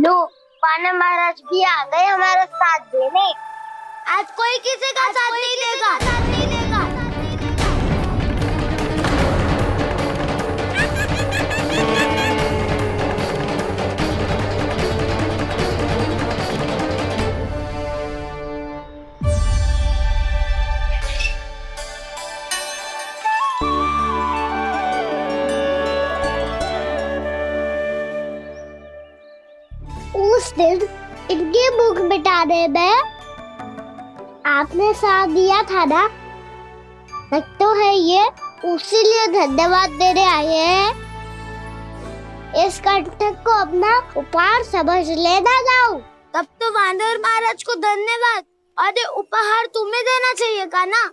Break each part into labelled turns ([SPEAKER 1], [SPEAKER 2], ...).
[SPEAKER 1] लो, वानर महाराज भी आ गए हमारा साथ देने। आज कोई किसी का साथ नहीं देगा। उस दिन इनकी भूख मिटाने में आपने साथ दिया था ना, लगता है ये उसी लिए धन्यवाद देने आए हैं। इस कंटक को अपना उपहार समझ लेना जाओ। तब तो वानर महाराज को धन्यवाद और ये उपहार तुम्हें देना चाहिए का ना।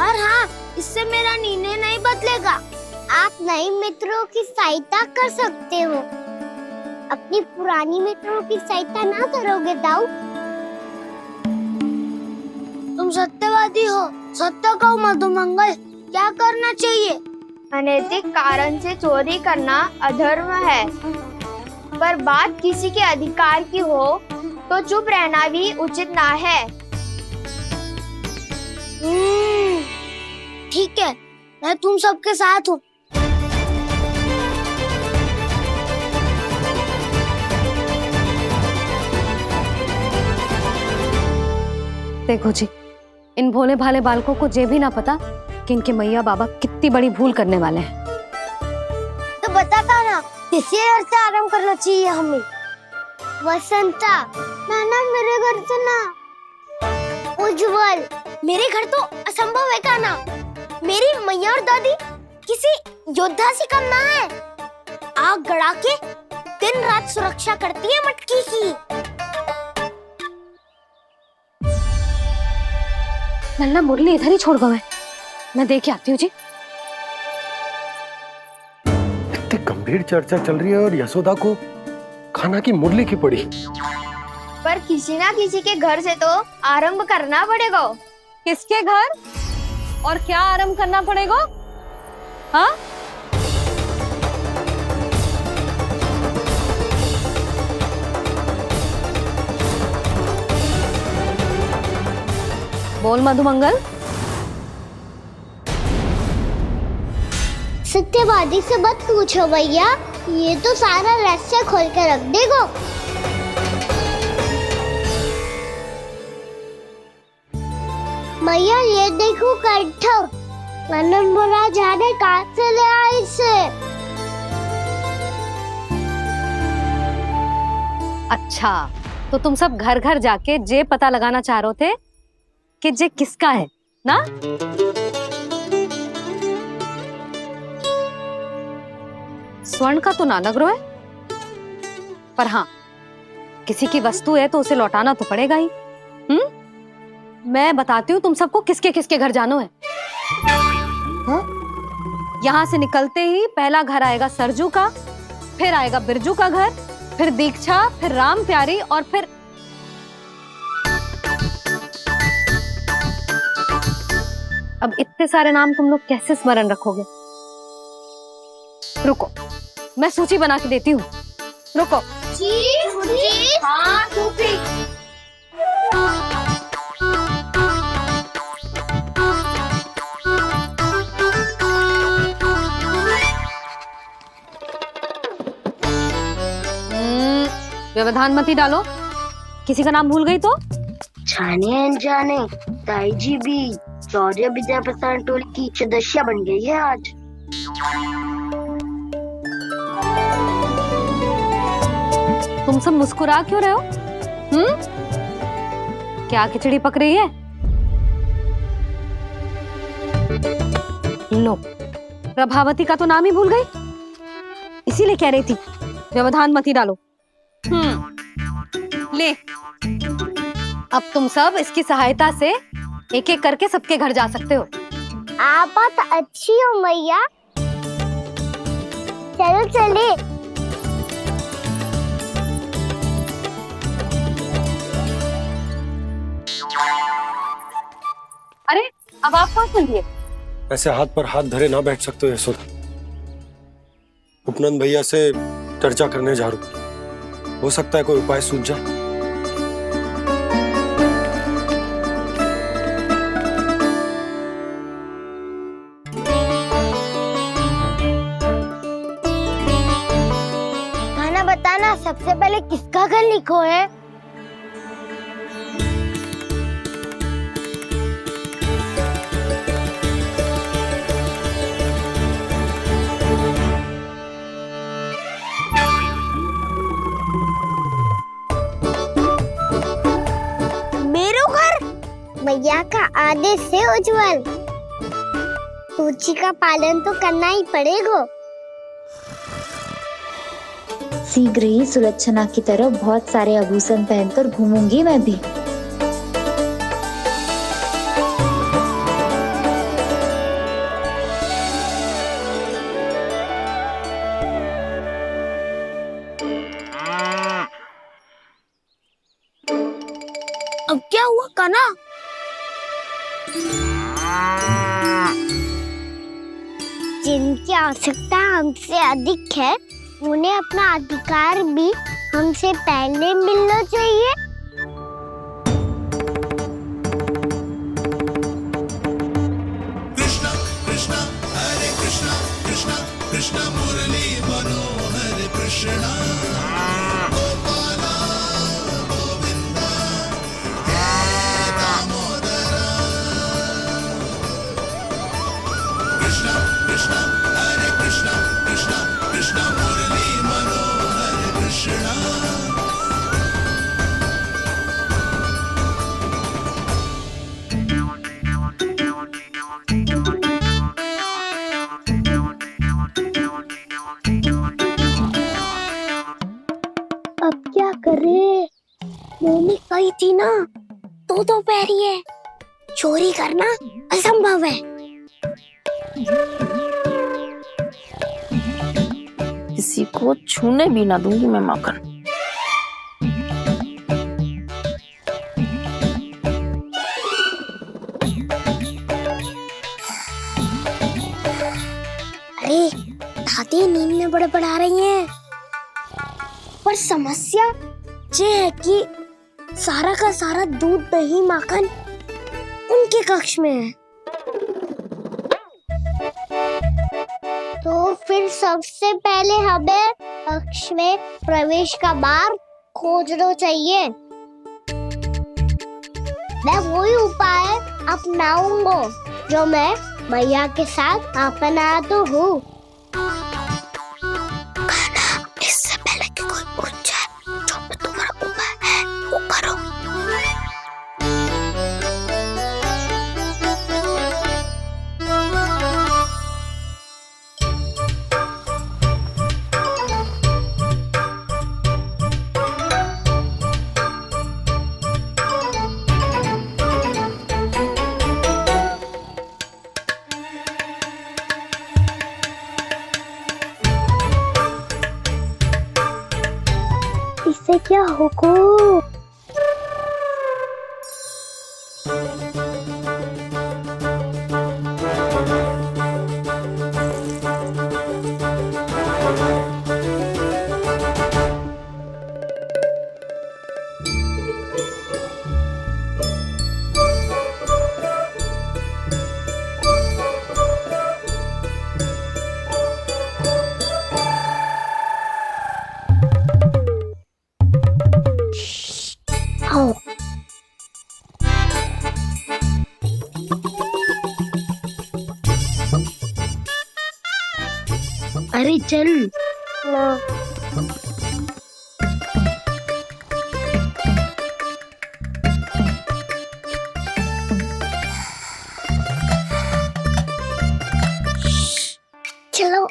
[SPEAKER 1] और हाँ, इससे मेरा निर्णय नहीं बदलेगा। आप नए मित्रों की सहायता कर सकते हो, अपनी पुरानी मित्रों की सहायता ना करोगे दाऊ। तुम सत्यवादी हो, सत्य कहो मधुमंगल, क्या करना चाहिए?
[SPEAKER 2] अनैतिक कारण से चोरी करना अधर्म है, पर बात किसी के अधिकार की हो तो चुप रहना भी उचित ना है।
[SPEAKER 1] ठीक है, मैं तुम सबके साथ हूँ।
[SPEAKER 3] देखो जी, इन भोले भाले बालकों को ये भी ना पता कि इनके मैया बाबा कितनी बड़ी भूल करने वाले हैं।
[SPEAKER 1] तो बता था ना, किसी घर से आराम करना चाहिए हमें। वसंता, नाना मेरे घर से ना। उज्जवल, मेरे घर तो असंभव है का ना। मेरी मैया और दादी किसी योद्धा से कम ना है। आग गड़ा के दिन रात सुरक्षा करती है मटकी की।
[SPEAKER 3] नन्ना मुरली इधर ही छोड़ गए, मैं देख के आती हूँ जी।
[SPEAKER 4] इतनी गंभीर चर्चा चल रही है और यशोदा को खाना की मुरली की पड़ी।
[SPEAKER 2] पर किसी ना किसी के घर से तो आरंभ करना पड़ेगा।
[SPEAKER 3] किसके घर और क्या आरंभ करना पड़ेगा? हाँ, बोल मधुमंगल।
[SPEAKER 1] सत्यवादी से मत पूछो भैया, ये तो सारा रहस्य खोल के रख देगा। भैया ये देखो कंठक, वानर महाराज जाने कहाँ से ले आए इसे।
[SPEAKER 3] अच्छा, तो तुम सब घर घर जाके जे पता लगाना चाह रहे थे कि जे किसका है ना? स्वर्ण का तो ना लग रहा है, पर हाँ, किसी की वस्तु है तो उसे लौटाना तो पड़ेगा ही। मैं बताती हूँ तुम सबको किसके किसके घर जानो है। यहाँ से निकलते ही पहला घर आएगा सरजू का, फिर आएगा बिरजू का घर, फिर दीक्षा, फिर राम प्यारी और फिर अब इतने सारे नाम तुम लोग कैसे स्मरण रखोगे? रुको, मैं सूची बना के देती हूँ। रुको।
[SPEAKER 1] हाँ,
[SPEAKER 3] व्यवधान मत ही डालो, किसी का नाम भूल गई तो?
[SPEAKER 1] जाने अनजाने ताई जी भी शौर्य विद्या प्रसारण टोली की सदस्य बन गई है आज।
[SPEAKER 3] तुम सब मुस्कुरा क्यों रहे हो? क्या खिचड़ी पक रही है? लो, प्रभावती का तो नाम ही भूल गई, इसीलिए कह रही थी व्यवधान मत ही डालो। ले, अब तुम सब इसकी सहायता से एक एक करके सबके घर जा सकते हो।
[SPEAKER 1] आप तो अच्छी हो मैया, चलो चले।
[SPEAKER 3] अरे, अब आप कहाँ चलिए?
[SPEAKER 4] ऐसे हाथ पर हाथ धरे ना बैठ सकते हो यशोदा। उपनंद भैया से चर्चा करने जा रहा हूँ। हो सकता है कोई उपाय सूझ जाए।
[SPEAKER 1] खाना बताना, सबसे पहले किसका घर लिखो है? भैया का आदेश से उज्जवल, सूची का पालन तो करना ही पड़ेगा।
[SPEAKER 5] शीघ्र ही सुलक्षणा की तरह बहुत सारे आभूषण पहनकर घूमूंगी मैं भी।
[SPEAKER 1] अब क्या हुआ कान्हा? जिनकी आवश्यकता हमसे अधिक है, उन्हें अपना अधिकार भी हमसे पहले मिलना चाहिए।
[SPEAKER 6] कृष्णा कृष्णा हरे कृष्णा कृष्णा कृष्णा मुरली मनोहर कृष्णा गोपाला गोविंदा हे दामोदरा। कृष्णा कृष्णा हरे कृष्णा कृष्णा कृष्णा मुरली मनोहर कृष्णा।
[SPEAKER 1] अब क्या करे? मम्मी कही थी ना, दो पैरी है, चोरी करना असंभव है।
[SPEAKER 7] किसी को छूने भी ना दूंगी मैं माखन।
[SPEAKER 1] अरे दादी नींद में बड़बड़ा रही हैं, पर समस्या ये है कि सारा का सारा दूध दही माखन उनके कक्ष में है। तो फिर सबसे पहले हमें कक्ष में प्रवेश का मार्ग खोजना चाहिए। मैं वही उपाय अपनाऊंगा जो मैं भैया के साथ अपना तो हूँ। इससे पहले कि कोई पूछ जाए, जो भी तुम्हारा उपाय है वो करो। इससे क्या होगा? आओ।
[SPEAKER 7] अरे चल।
[SPEAKER 1] चलो।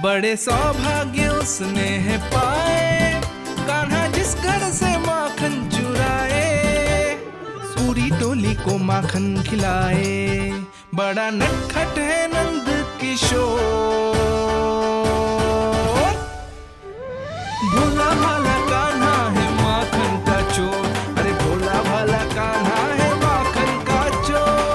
[SPEAKER 6] बड़े सौभाग्य उसने है पाए, कान्हा जिस घर से माखन चुराए। सूरी टोली को माखन खिलाए। बड़ा नटखट है नंद किशोर, भोला भाला कान्हा है माखन का चोर। अरे भोला भाला कान्हा है माखन का चोर।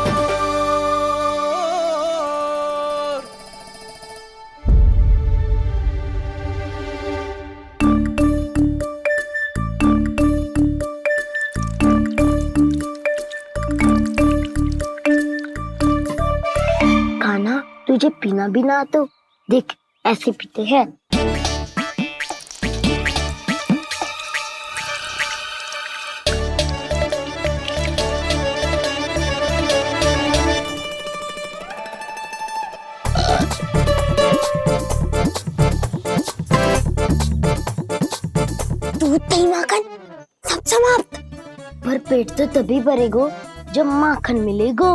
[SPEAKER 1] कान्हा, तुझे पीना भी ना तो देख ऐसे पीते हैं। दूध दही माखन सब समाप्त। पर पेट तो तभी भरेगो जब माखन मिलेगो।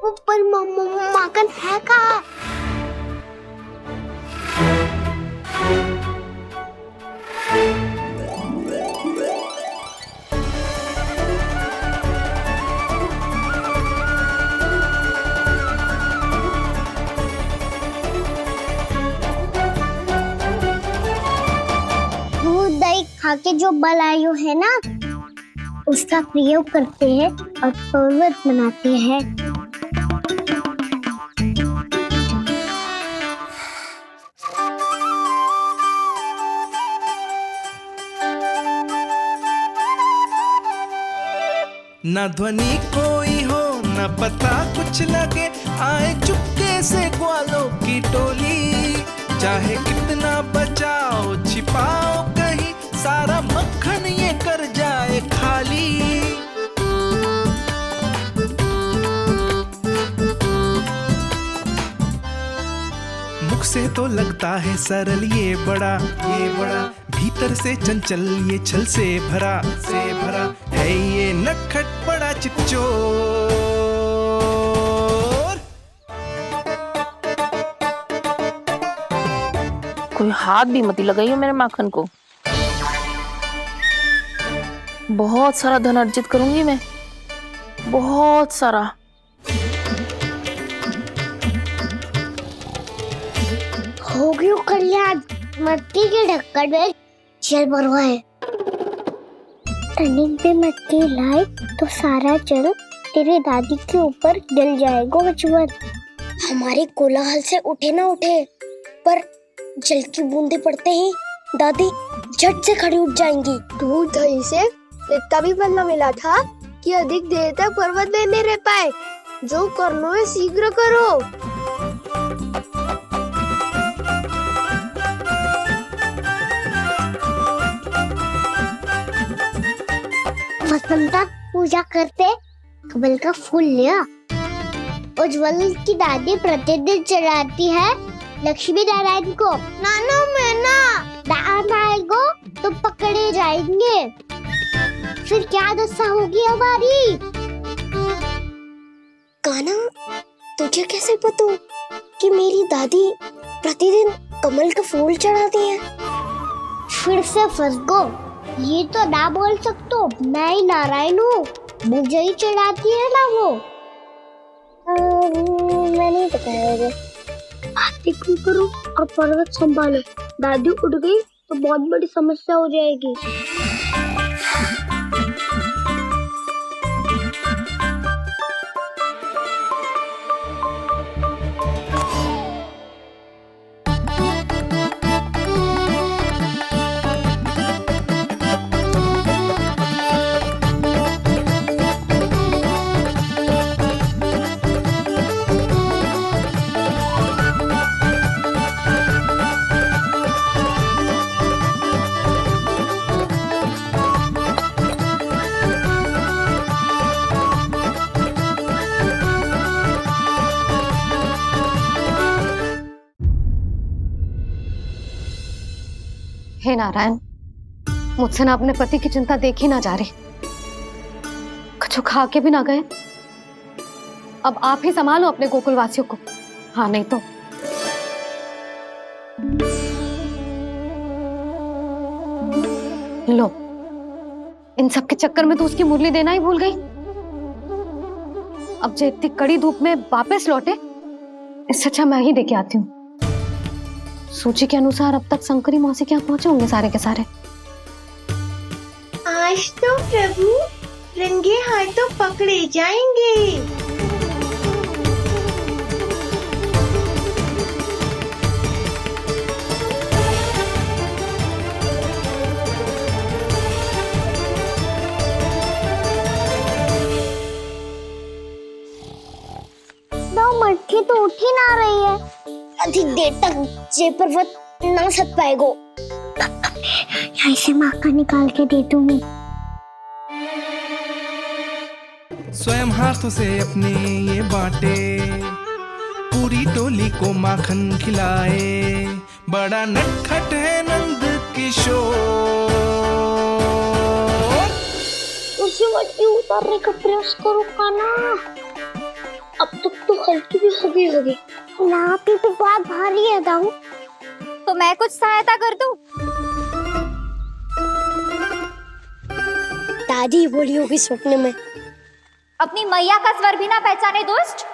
[SPEAKER 1] ऊपर माखन है कहाँ? दूध दही खा के जो बलायु है ना, उसका प्रयोग करते हैं और पर्वत बनाते हैं।
[SPEAKER 6] न ध्वनि कोई हो न पता कुछ लगे, आए चुपके से ग्वालों की टोली। चाहे कितना बचाओ छिपाओ कहीं, सारा मक्खन ये कर जाए खाली। मुख से तो लगता है सरल ये बड़ा भीतर से चंचल ये छल से भरा है ये नटखट बड़ा चिच्चोर।
[SPEAKER 7] कोई हाथ भी मत लगाइयो मेरे माखन को। बहुत सारा धन अर्जित करूंगी मैं, बहुत सारा।
[SPEAKER 1] हो गयो कल्याण, मट्टी के ढक्कन में जल भरवा है। टर्निंग पे मट्टी लाई तो सारा जल तेरे दादी के ऊपर गिर जाएगा बचवन। हमारे कोलाहल से उठे ना उठे, पर जल की बूंदे पड़ते ही दादी झट से खड़ी उठ जाएंगी।
[SPEAKER 2] दूध दही से इतना भी बदला मिला था कि अधिक देर तक पर्वत में नहीं रह पाए। जो करना है शीघ्र करो।
[SPEAKER 1] वसंता पूजा करते कमल का फूल लिया। उज्जवल की दादी प्रतिदिन चढ़ाती है लक्ष्मी नारायण को। नाना मैं ना आएगो तो पकड़े जाएंगे। फिर क्या दशा होगी हमारी? कान्हा, तुझे कैसे पता कि मेरी दादी प्रतिदिन कमल का फूल चढ़ाती है? फिर से फंस गो। ये तो ना बोल सकतो, मैं ही नारायण हूँ, मुझे ही चढ़ाती है ना वो। मैं नहीं बताया। आरती करो और पर्वत संभालो। दादी उठ गई तो बहुत बड़ी समस्या हो जाएगी।
[SPEAKER 3] हे नारायण, मुझसे ना अपने पति की चिंता देखी ना जा रही, कुछ खा के भी ना गए। अब आप ही संभालो अपने गोकुलवासियों को। हाँ नहीं तो लो, इन सब के चक्कर में तो उसकी मुरली देना ही भूल गई। अब जो इतनी कड़ी धूप में वापस लौटे, इससे अच्छा मैं ही देके आती हूँ। सूची के अनुसार अब तक शंकरी मौसी के यहाँ पहुंचे होंगे सारे के सारे।
[SPEAKER 8] आज तो प्रभु रंगे हाथों पकड़े जाएंगे।
[SPEAKER 1] मटकी तो उठ ही ना रही है। अधिक देर तक ये पर्वत ना सक पाएगो। यहाँ से माखन निकाल के दे दूंगी।
[SPEAKER 6] स्वयं हाथों से अपने ये बांटे, पूरी टोली को माखन खिलाए। बड़ा नटखट है नंद किशोर।
[SPEAKER 1] उसे मटकी उतारने का प्रयास करो काना। अब तक तो हल्की भी हो गई होगी। नापी तो बहुत भारी है दाऊ।
[SPEAKER 2] तो मैं कुछ सहायता कर दूं?
[SPEAKER 1] दादी बोली होगी सपने में।
[SPEAKER 2] अपनी मैया का स्वर भी ना पहचाने दोस्त।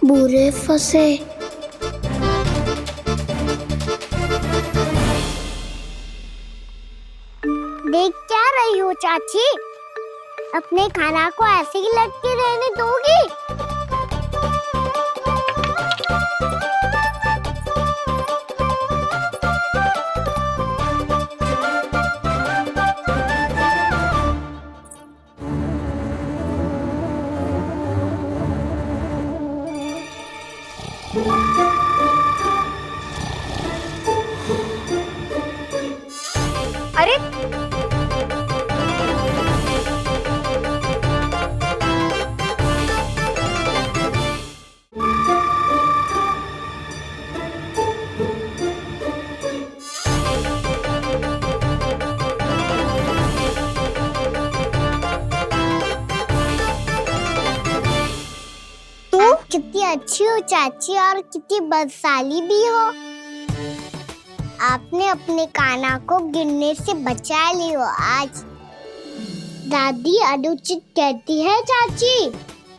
[SPEAKER 1] बुरे फंसे। देख क्या रही हो चाची? अपने खाना को ऐसे ही लटके रहने दोगी?
[SPEAKER 2] अरे
[SPEAKER 1] कितनी अच्छी हो चाची और कितनी बदसाली भी हो। आपने अपने काना को गिरने से बचा ली हो आज। दादी अनुचित कहती है चाची,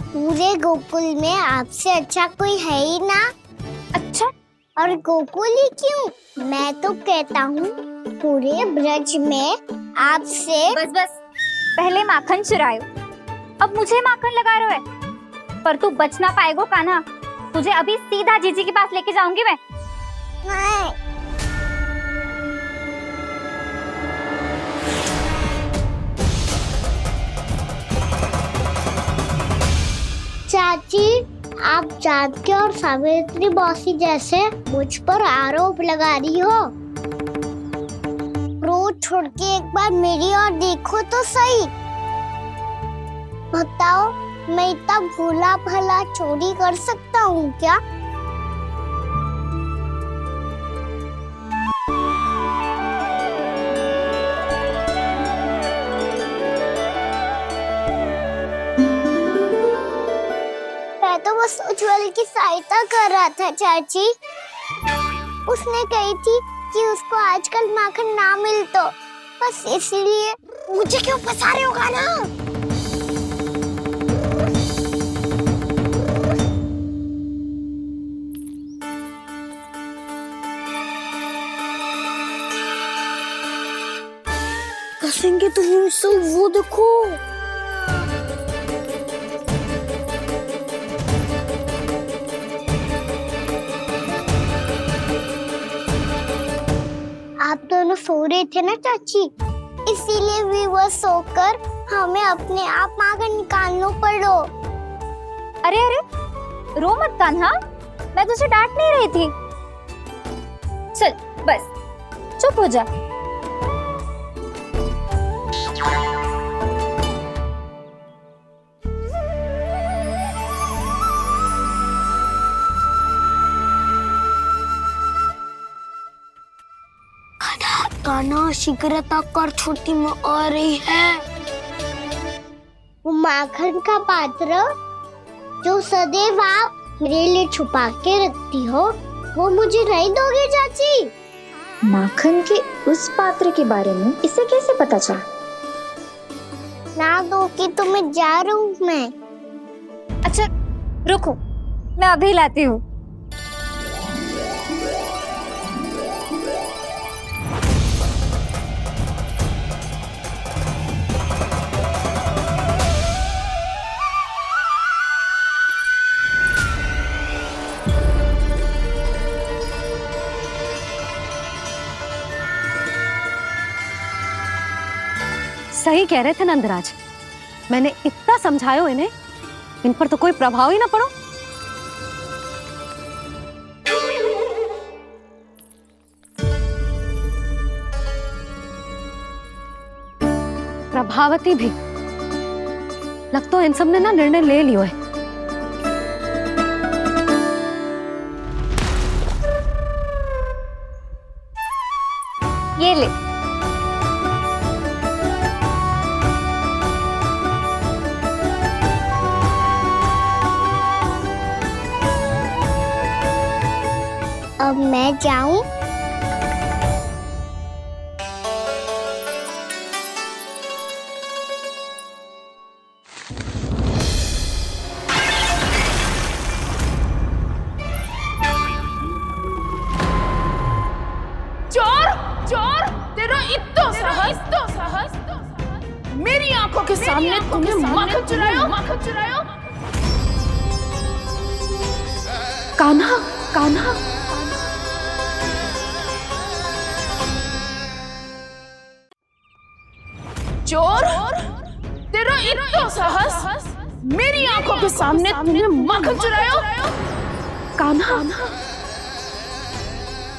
[SPEAKER 1] पूरे गोकुल में आपसे अच्छा कोई है ही ना। अच्छा, और गोकुल ही क्यों, मैं तो कहता हूँ पूरे ब्रज में आपसे।
[SPEAKER 2] बस बस, पहले माखन चुरायो, अब मुझे माखन लगा रहे हो। पर तू बच ना पाएगो कान्हा। तुझे अभी सीधा जीजी के पास लेके जाऊंगी मैं।
[SPEAKER 1] नहीं। चाची, आप जानकी और सावित्री मौसी जैसे मुझ पर आरोप लगा रही हो। रोज छोड़ के एक बार मेरी ओर देखो तो सही। बताओ, मैं इतना भोला भला चोरी कर सकता हूँ क्या? मैं तो बस उज्जवल की सहायता कर रहा था चाची। उसने कही थी कि उसको आजकल माखन ना मिल तो बस इसलिए। मुझे क्यों फंसा रहे हो ना? कसेंगे तो मुझसे, वो देखो। आप दोनों सो रहे थे ना चाची, इसीलिए भी वो सोकर हमें अपने आप माखन निकालना पड़ो।
[SPEAKER 2] अरे अरे, रो मत कान्हा, मैं तुझे डांट नहीं रही थी। चल बस चुप हो जा।
[SPEAKER 1] कान्हा शीघ्रता कर, छोटी में आ रही है। वो माखन का पात्र जो सदैव आप मेरे लिए छुपा के रखती हो, वो मुझे नहीं दोगे चाची?
[SPEAKER 5] माखन के उस पात्र के बारे में इसे कैसे पता चला?
[SPEAKER 1] ना दोगे तो मैं जा रहा हूँ मैं।
[SPEAKER 3] अच्छा रुको, मैं अभी लाती हूँ। सही कह रहे थे नंदराज, मैंने इतना समझायो इन्हें, इन पर तो कोई प्रभाव ही ना पड़ो। प्रभावती भी लगता है इन सब ने ना निर्णय ले लियो है। ये ले,
[SPEAKER 1] अब मैं जाऊं?
[SPEAKER 7] चोर चोर, तेरा इतना साहस, मेरी आंखों के सामने तुमने माखन चुरायो। कान्हा, कान्हा, चोर, तेरा इतना साहस, मेरी आंखों के सामने तुमने माखन चुरायो। कान्हा,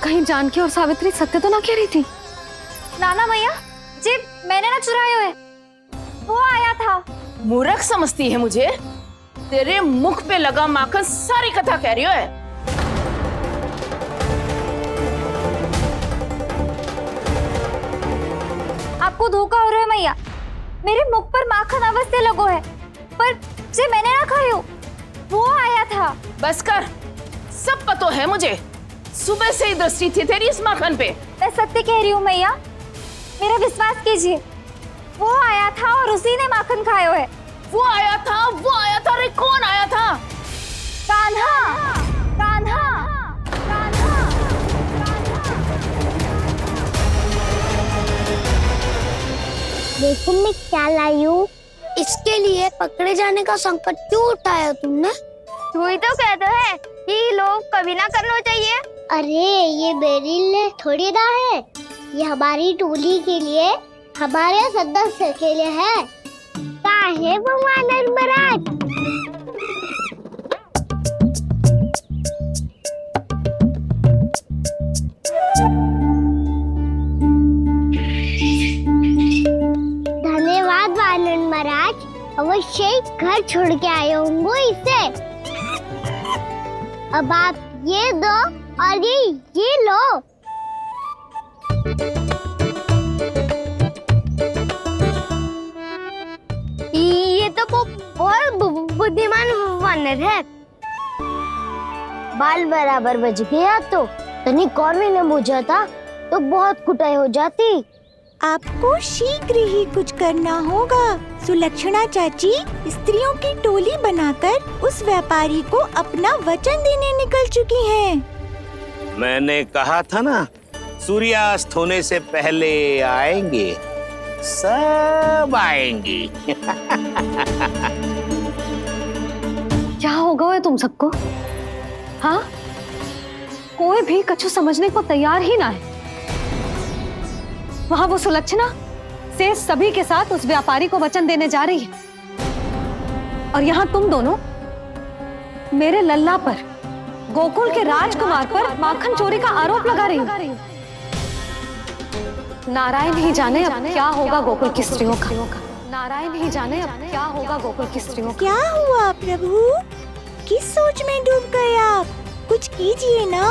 [SPEAKER 3] कहीं जानकी और सावित्री सत्य तो ना कह रही थी?
[SPEAKER 2] नाना मैया जी, मैंने ना चुराया है, वो आया था।
[SPEAKER 7] मूर्ख समझती है मुझे? तेरे मुख पे लगा माखन सारी कथा कह रही है।
[SPEAKER 2] आपको धोखा हो रहा है मैया, मेरे मुख पर माखन अवश्य लगो है, पर जे मैंने ना खायो, वो आया था।
[SPEAKER 7] बस कर, सब पता है मुझे, सुबह से ही दृष्टि थी तेरी इस माखन पे।
[SPEAKER 2] मैं सत्य कह रही हूँ मैया, मेरा विश्वास कीजिए, वो आया था और उसी ने माखन खायो है।
[SPEAKER 7] वो आया था, अरे कौन आया था?
[SPEAKER 2] कान्हा, कान्हा, कान्हा।
[SPEAKER 1] देखो मैं क्या लाई हूँ। इसके लिए पकड़े जाने का संकट क्यों उठाया तुमने?
[SPEAKER 2] तू ही तो कहता है कि लोग कभी ना करना चाहिए।
[SPEAKER 1] अरे ये मेरे लिए थोड़ी ना है, ये हमारी टोली के लिए, हमारे सदस्य के लिए है। काहे भगवान महाराज? धन्यवाद वानर महाराज, अवश्य ही घर छोड़ के आए होंगे इसे। अब आप ये दो और ये लो। ये तो बहुत बुद्धिमान वानर है। बाल बराबर बज गया तो तनिक और भी न बुझा था तो बहुत कुटाई हो जाती।
[SPEAKER 9] आपको शीघ्र ही कुछ करना होगा। सुलक्षणा चाची स्त्रियों की टोली बनाकर उस व्यापारी को अपना वचन देने निकल चुकी हैं।
[SPEAKER 10] मैंने कहा था ना, सूर्यास्त होने से पहले आएंगे, सब आएंगी।
[SPEAKER 3] क्या होगा तुम सबको? हाँ, कोई भी कछु समझने को तैयार ही ना है। वहां वो सुलक्षणा से सभी के साथ उस व्यापारी को वचन देने जा रही है, और यहाँ तुम दोनों मेरे लल्ला पर, गोकुल के राजकुमार पर माखन चोरी का आरोप लगा रही हो। नारायण ही जाने अब क्या होगा गोकुल की स्त्रियों का। नारायण ही जाने अब क्या होगा गोकुल की स्त्रियों का।
[SPEAKER 9] क्या हुआ प्रभु? किस सोच में डूब गए आप? कुछ कीजिए ना।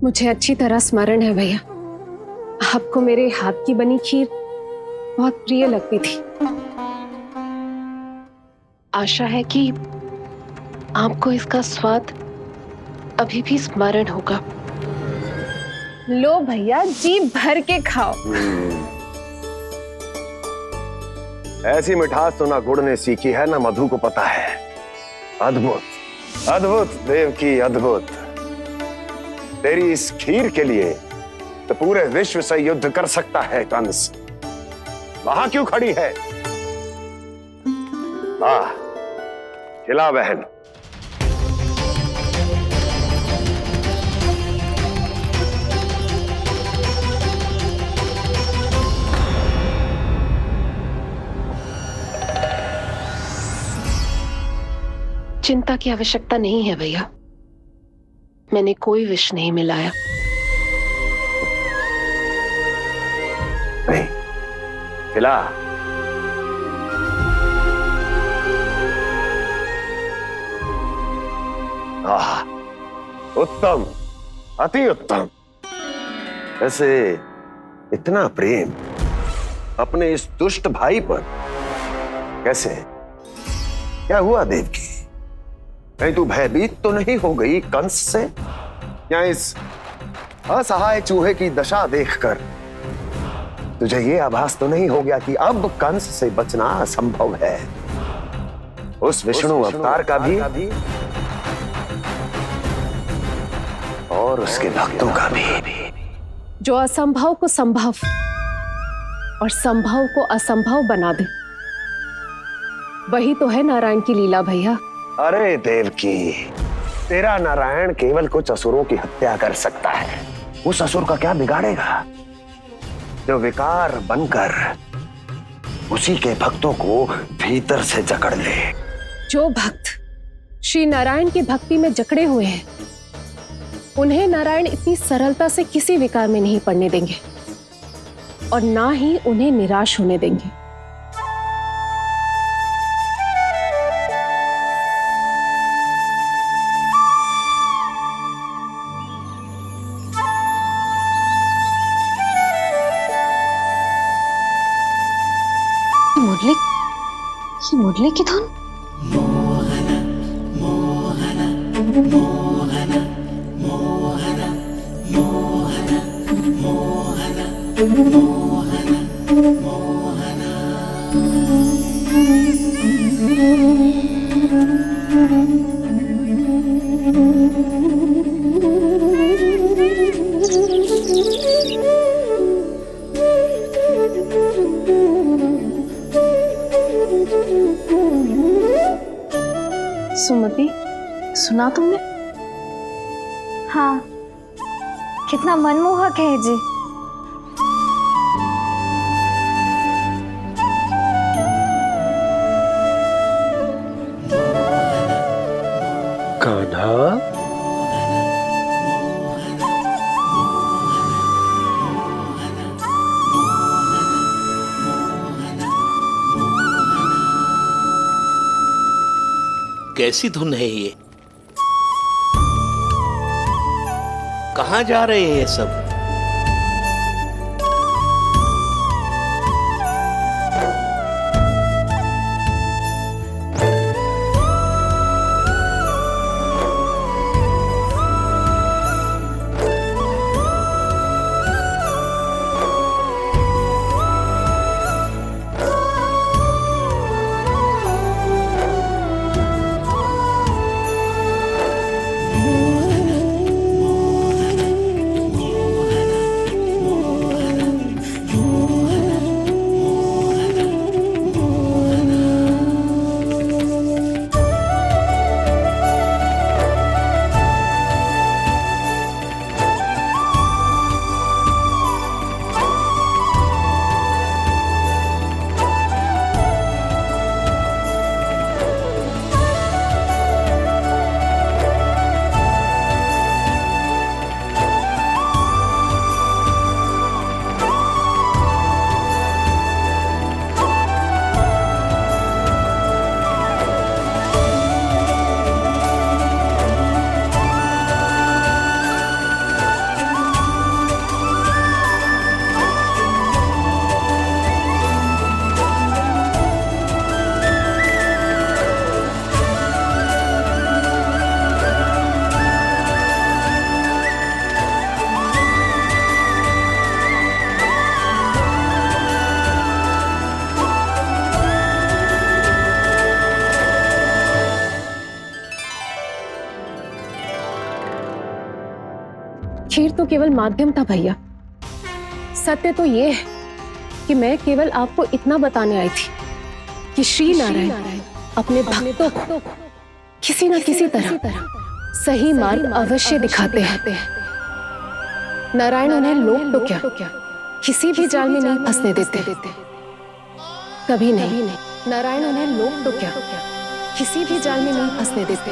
[SPEAKER 11] मुझे अच्छी तरह स्मरण है भैया,
[SPEAKER 7] आपको मेरे हाथ की बनी खीर बहुत प्रिय लगती थी। आशा है कि आपको इसका स्वाद अभी भी स्मरण होगा। लो भैया, जी भर के खाओ।
[SPEAKER 4] ऐसी मिठास तो ना गुड़ ने सीखी है ना मधु को पता है। अद्भुत, अद्भुत देवकी, अद्भुत। तेरी इस खीर के लिए तो पूरे विश्व से युद्ध कर सकता है कंस। वहां क्यों खड़ी है? खिला बहन।
[SPEAKER 7] चिंता की आवश्यकता नहीं है भैया, मैंने कोई विष नहीं मिलाया।
[SPEAKER 4] नहीं, खिला। उत्तम, अति उत्तम। वैसे इतना प्रेम अपने इस दुष्ट भाई पर कैसे? क्या हुआ देवकी? कहीं तू भयभीत तो नहीं हो गई कंस से? या इस असहाय चूहे की दशा देखकर तुझे ये आभास तो नहीं हो गया कि अब कंस से बचना असंभव है? उस विष्णु अवतार का भी और उसके भक्तों का भी।
[SPEAKER 7] जो असंभव को संभव और संभव को असंभव बना दे, वही तो है नारायण की लीला भैया।
[SPEAKER 4] अरे देवकी, तेरा नारायण केवल कुछ असुरों की हत्या कर सकता है। उस असुर का क्या बिगाड़ेगा जो विकार बनकर उसी के भक्तों को भीतर से जकड़ ले।
[SPEAKER 7] जो भक्त श्री नारायण की भक्ति में जकड़े हुए हैं, उन्हें नारायण इतनी सरलता से किसी विकार में नहीं पड़ने देंगे और ना ही उन्हें निराश होने देंगे।
[SPEAKER 3] मुरली की धुन।
[SPEAKER 7] सुमति, सुना तुमने?
[SPEAKER 5] हाँ, कितना मनमोहक है जी।
[SPEAKER 4] कान्हा,
[SPEAKER 10] कैसी धुन है ये? कहाँ जा रहे हैं ये सब?
[SPEAKER 7] केवल माध्यम था भैया। सत्य तो ये है कि मैं केवल आपको इतना बताने आई थी कि श्री नारायण अपने भक्तों को किसी न किसी तरह सही मार्ग अवश्य दिखाते हैं। नारायण उन्हें लोग तो क्या किसी भी जाल में नहीं फंसने देते, कभी नहीं। नारायण उन्हें लोग तो क्या किसी भी जाल में नहीं फंसने देते।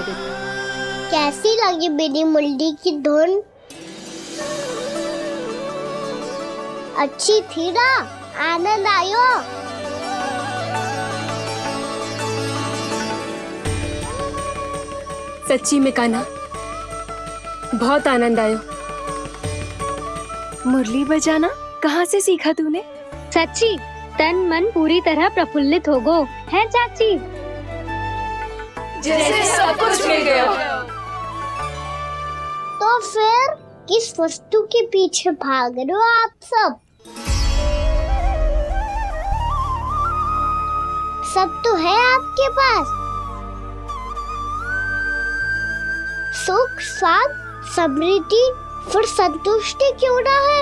[SPEAKER 1] कैसी लगी मेरी मुरली की धुन? अच्छी थी ना? आनंद आयो?
[SPEAKER 11] सच्ची में कान्हा, बहुत आनंद आयो। मुरली बजाना कहाँ से सीखा तूने?
[SPEAKER 12] सच्ची तन मन पूरी तरह प्रफुल्लित हो गो है चाची।
[SPEAKER 11] जैसे सब कुछ मिल गया।
[SPEAKER 1] तो फिर किस वस्तु के पीछे भाग रहे हो आप सब? सब तो है आपके पास। सुख, स्वाद, समृद्धि, फिर संतुष्टि क्यों ना है?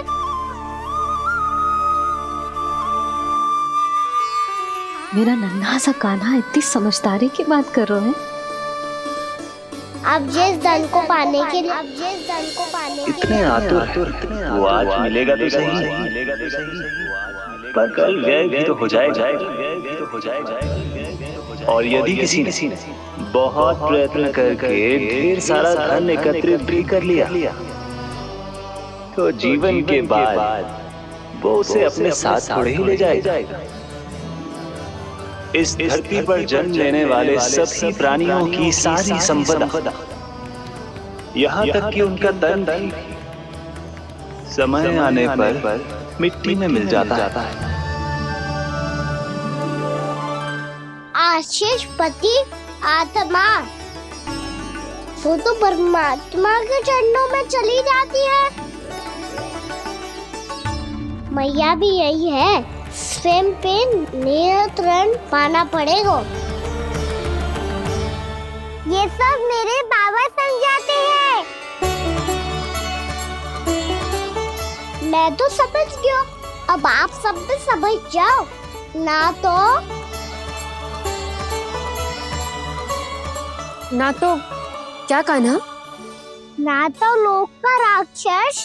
[SPEAKER 3] मेरा नन्हा सा कान्हा इतनी समझदारी की बात कर रहे हैं।
[SPEAKER 1] अब जिस धन को पाने के लिए
[SPEAKER 13] इतने आतुर वो आज मिलेगा तो सही, पर कल व्यय भी तो हो जाएगा। और यदि किसी ने बहुत प्रयत्न करके ढेर सारा धन एकत्रित भी कर लिया, तो जीवन के बाद वो उसे अपने साथ थोड़े ही ले जाएगा। इस धरती पर जन्म लेने वाले सभी प्राणियों की सारी संपदा, यहाँ तक कि उनका तन भी समय आने पर मिट्टी में मिल जाता है।
[SPEAKER 1] आशीष पति आत्मा वो तो परमात्मा के चरणों में चली जाती है। मैया भी यही है, स्वयं पे नियंत्रण पाना पड़ेगा। ये सब मेरे बाबा समझाते हैं। मैं तो समझ गया, अब आप सब भी समझ जाओ
[SPEAKER 11] ना तो क्या कान्हा?
[SPEAKER 1] ना तो लोक का राक्षस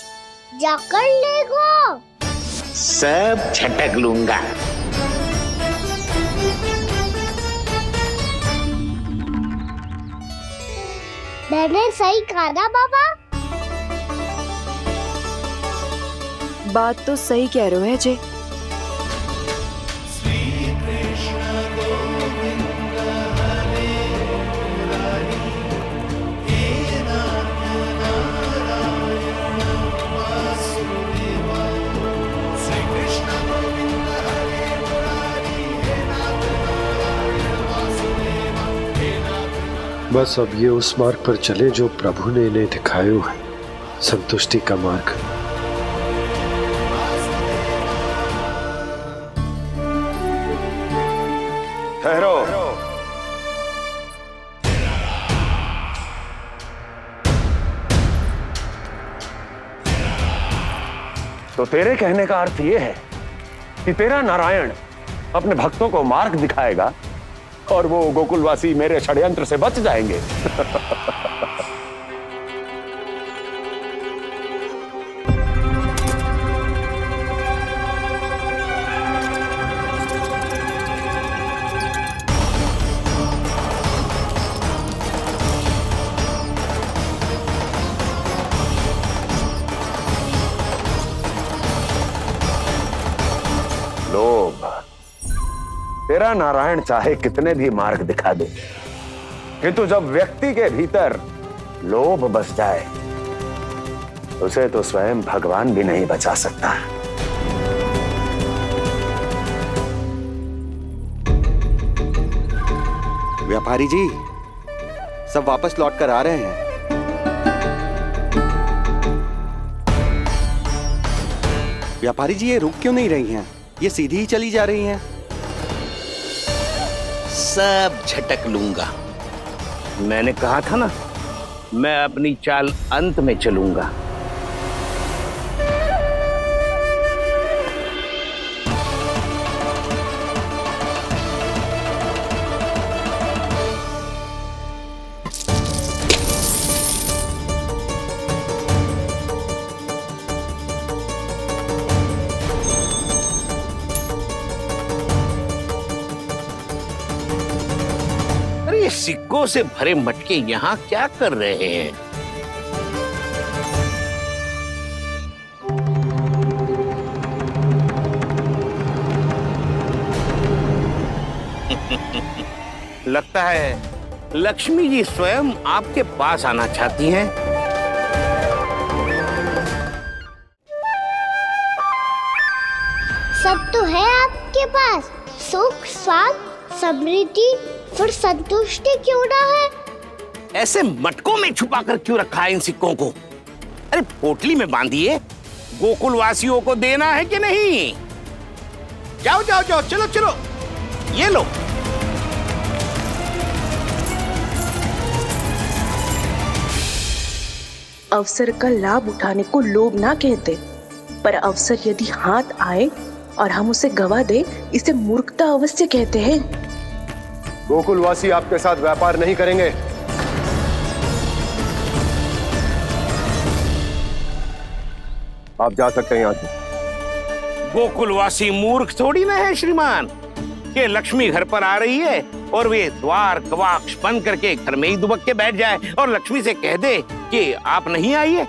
[SPEAKER 1] जकड़ लेगा।
[SPEAKER 10] सब झटक लूंगा।
[SPEAKER 1] मैंने सही कहा ना बाबा?
[SPEAKER 11] बात तो सही कह रहे हो अजय।
[SPEAKER 14] बस अब ये उस मार्ग पर चले जो प्रभु ने इन्हें दिखाया है, संतुष्टि का मार्ग।
[SPEAKER 4] ठहरो। तो तेरे कहने का अर्थ यह है कि तेरा नारायण अपने भक्तों को मार्ग दिखाएगा और वो गोकुलवासी मेरे षड्यंत्र से बच जाएंगे। लोभ, तेरा नारायण चाहे कितने भी मार्ग दिखा दे, किंतु जब व्यक्ति के भीतर लोभ बस जाए, उसे तो स्वयं भगवान भी नहीं बचा सकता।
[SPEAKER 15] व्यापारी जी, सब वापस लौट कर आ रहे हैं। व्यापारी जी, ये रुक क्यों नहीं रही हैं? ये सीधी ही चली जा रही हैं।
[SPEAKER 10] सब झटक लूंगा। मैंने कहा था ना, मैं अपनी चाल अंत में चलूंगा। सिक्कों से भरे मटके यहाँ क्या कर रहे हैं? लगता है लक्ष्मी जी स्वयं आपके पास आना चाहती हैं।
[SPEAKER 1] सब तो है आपके पास, सुख, स्वाद, समृद्धि, फिर संतुष्टि क्यों ना है?
[SPEAKER 10] ऐसे मटकों में छुपा कर क्यों रखा है इन सिक्कों को? अरे पोटली में बांधिए, गोकुल वासियों को देना है कि नहीं? जाओ जाओ जाओ, चलो चलो, ये लो।
[SPEAKER 16] अवसर का लाभ उठाने को लोभ ना कहते, पर अवसर यदि हाथ आए और हम उसे गवा दे, इसे मूर्खता अवश्य कहते हैं।
[SPEAKER 14] गोकुलवासी आपके साथ व्यापार नहीं करेंगे। आप जा सकते हैं यहाँ से।
[SPEAKER 10] गोकुलवासी मूर्ख थोड़ी ना है श्रीमान, कि लक्ष्मी घर पर आ रही है और वे द्वार कवाक्ष बंद करके घर में ही दुबक के बैठ जाए और लक्ष्मी से कह दे कि आप नहीं आइए।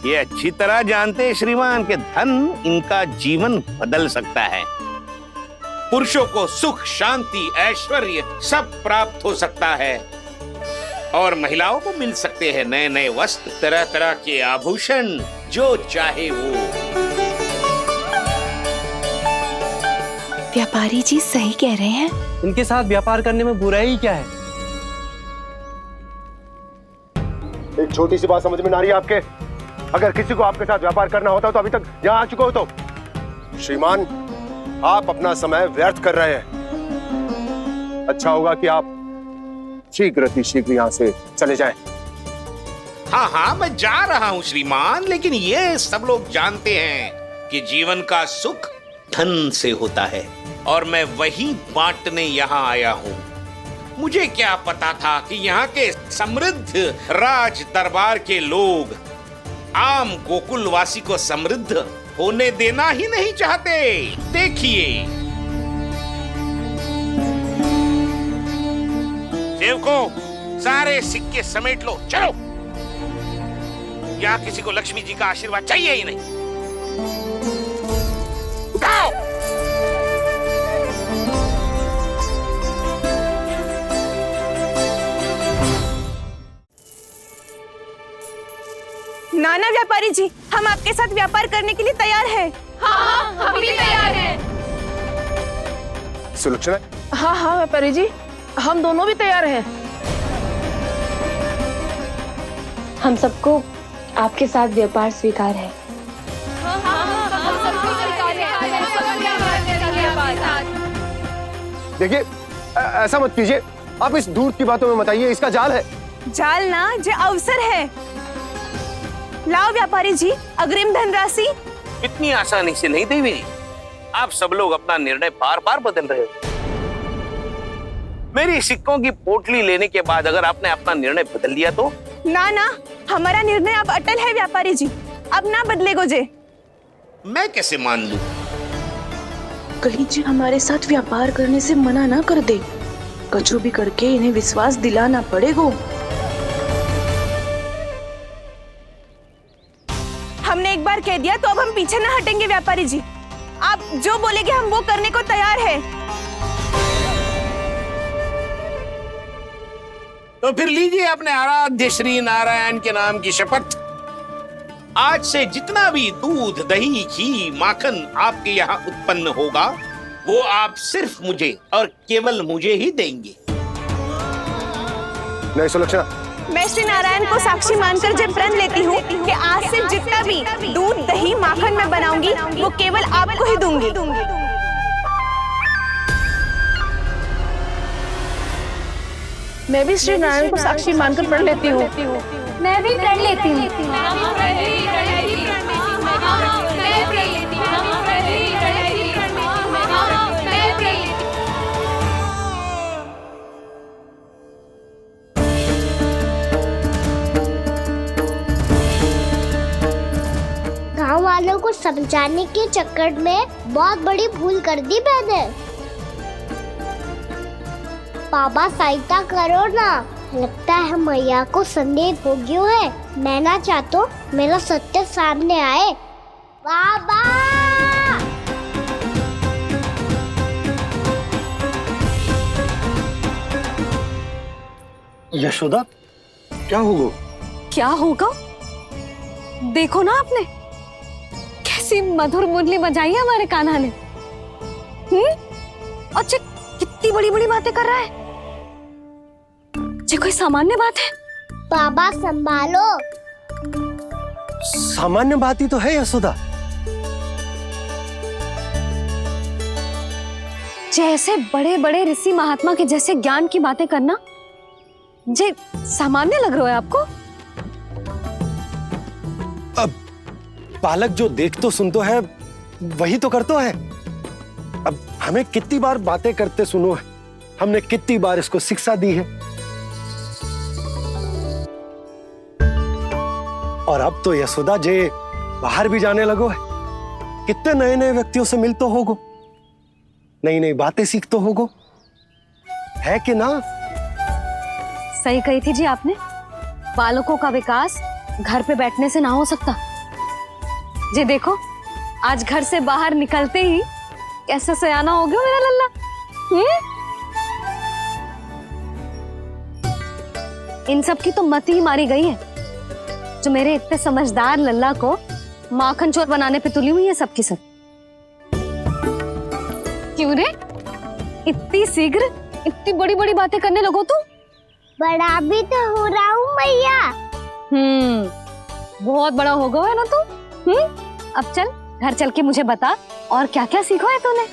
[SPEAKER 10] ये अच्छी तरह जानते हैं श्रीमान कि धन इनका जीवन बदल सकता है। पुरुषों को सुख, शांति, ऐश्वर्य सब प्राप्त हो सकता है और महिलाओं को मिल सकते हैं नए नए वस्त्र, तरह तरह के आभूषण, जो चाहे वो।
[SPEAKER 9] व्यापारी जी सही कह रहे हैं।
[SPEAKER 17] इनके साथ व्यापार करने में बुराई क्या है?
[SPEAKER 14] एक छोटी सी बात समझ में ना आ रही है आपके? अगर किसी को आपके साथ व्यापार करना होता तो अभी तक यहाँ आ चुके हो। तो श्रीमान, आप अपना समय व्यर्थ कर रहे हैं। अच्छा होगा कि आप शीघ्र यहाँ से चले जाएं।
[SPEAKER 10] हाँ हाँ, मैं जा रहा हूँ श्रीमान, लेकिन ये सब लोग जानते हैं कि जीवन का सुख धन से होता है और मैं वही बांटने यहाँ आया हूँ। मुझे क्या पता था कि यहाँ के समृद्ध राज दरबार के लोग आम गोकुलवासी को समृद्ध होने देना ही नहीं चाहते। देखिए सेवकों, सारे सिक्के समेट लो, चलो। यहाँ किसी को लक्ष्मी जी का आशीर्वाद चाहिए ही नहीं। उठाओ।
[SPEAKER 16] नाना व्यापारी जी, हम आपके साथ व्यापार करने के लिए तैयार हैं।
[SPEAKER 2] हाँ, हम भी तैयार हैं।
[SPEAKER 14] सुलक्षणा?
[SPEAKER 7] हाँ हाँ व्यापारी जी, हम दोनों भी तैयार हैं।
[SPEAKER 5] हम सबको आपके साथ व्यापार स्वीकार है।
[SPEAKER 14] देखिए, ऐसा मत कीजिए। आप इस दूध की बातों में मत आइए, इसका जाल है।
[SPEAKER 16] जाल ना, जो अवसर है। लाओ व्यापारी जी, अग्रिम धनराशि।
[SPEAKER 10] इतनी आसानी से नहीं देवी जी। आप सब लोग अपना निर्णय बार बार बदल रहे हो। मेरी सिक्कों की पोटली लेने के बाद अगर आपने अपना निर्णय बदल लिया तो?
[SPEAKER 16] ना ना, हमारा निर्णय अब अटल है व्यापारी जी, अब ना बदलेगो जे।
[SPEAKER 10] मैं कैसे मान लूं?
[SPEAKER 16] कहीं जी हमारे साथ व्यापार करने से मना ना कर दे। कछु भी करके इन्हें विश्वास दिलाना पड़ेगा। हमने एक बार कह दिया तो अब हम पीछे ना हटेंगे व्यापारी जी। आप जो बोलेंगे हम वो करने को तैयार है।
[SPEAKER 10] तो फिर लीजिए अपने आराध्य श्री नारायण के नाम की शपथ। आज से जितना भी दूध, दही, घी, माखन आपके यहाँ उत्पन्न होगा वो आप सिर्फ मुझे और केवल मुझे ही देंगे।
[SPEAKER 14] नहीं सुलक्षणा,
[SPEAKER 16] मैं श्री नारायण को साक्षी मानकर जब प्रण लेती हूँ कि आज से जितना भी दूध, दही, माखन मैं बनाऊंगी वो केवल आपको ही दूंगी।
[SPEAKER 7] मैं भी श्री नारायण को साक्षी मानकर प्रण लेती हूँ।
[SPEAKER 12] मैं भी प्रण लेती हूँ।
[SPEAKER 1] गांव वालों को समझाने के चक्कर में बहुत बड़ी भूल कर दी मैंने। बाबा सहायता करो ना। लगता है मैया को संदेह हो गया है। मैं ना चाहता हूँ मेरा सत्य सामने आए। बाबा
[SPEAKER 14] यशोदा, क्या होगा?
[SPEAKER 3] क्या होगा? देखो ना आपने कैसी मधुर मुरली बजाई है हमारे कान्हा ने। अच्छा कितनी बड़ी बड़ी बातें कर रहा है। ये कोई सामान्य बात है?
[SPEAKER 1] बाबा संभालो।
[SPEAKER 14] सामान्य बात ही तो है यशोदा।
[SPEAKER 3] जैसे बड़े बड़े ऋषि महात्मा के जैसे ज्ञान की बातें करना जे सामान्य लग रहा है आपको?
[SPEAKER 14] अब बालक जो देख तो सुन तो है वही तो करता है। अब हमें कितनी बार बातें करते सुनो है, हमने कितनी बार इसको शिक्षा दी है। और अब तो यशोदा जे बाहर भी जाने लगो है, कितने नए नए व्यक्तियों से मिलते होगो, नई नई बातें सीखते होगो, है कि ना?
[SPEAKER 3] सही कही थी जी आपने। बालकों का विकास घर पे बैठने से ना हो सकता। जी देखो आज घर से बाहर निकलते ही कैसा सयाना हो गया मेरा लल्ला। इन सब की तो मत ही मारी गई है जो मेरे इतने समझदार लल्ला को माखन चोर बनाने पे तुली हुई है सबकी सब। क्यों रे इतनी शीघ्र इतनी बड़ी बड़ी बातें करने लगो तू?
[SPEAKER 1] बड़ा भी तो हो रहा हूँ मैया।
[SPEAKER 3] बहुत बड़ा हो गया है ना तू। अब चल घर चल के मुझे बता और क्या क्या सीखा है तूने।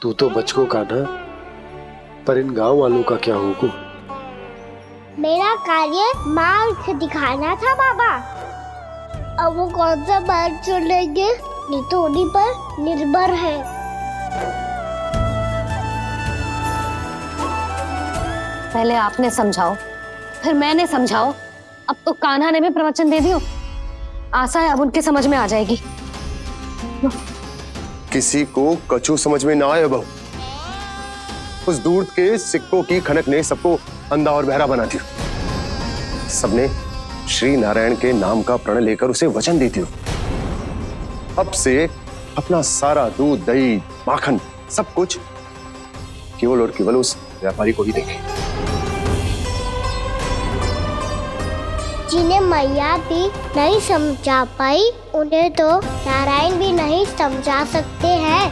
[SPEAKER 14] तू तो बचको कान्हा, पर इन गांव वालों का क्या होगा?
[SPEAKER 1] मेरा कार्य मार्ग दिखाना था बाबा। अब वो कौन सा मार्ग चुनेंगे ये तो उन्हीं पर निर्भर है।
[SPEAKER 3] पहले आपने समझाओ फिर मैंने समझाओ। अब तो कान्हा ने भी प्रवचन दे दियो। आशा है अब उनके समझ में आ जाएगी।
[SPEAKER 14] किसी को कछु समझ में ना आए बहू। उस दूर के सिक्कों की खनक ने सबको अंधा और बहरा बना दिया। सबने श्री नारायण के नाम का प्रण लेकर उसे वचन देती हो। अब से अपना सारा दूध दही माखन सब कुछ केवल और केवल उस व्यापारी को ही देंगे।
[SPEAKER 1] जिन्हें मैया भी नहीं समझा पाई उन्हें तो नारायण भी नहीं समझा सकते हैं।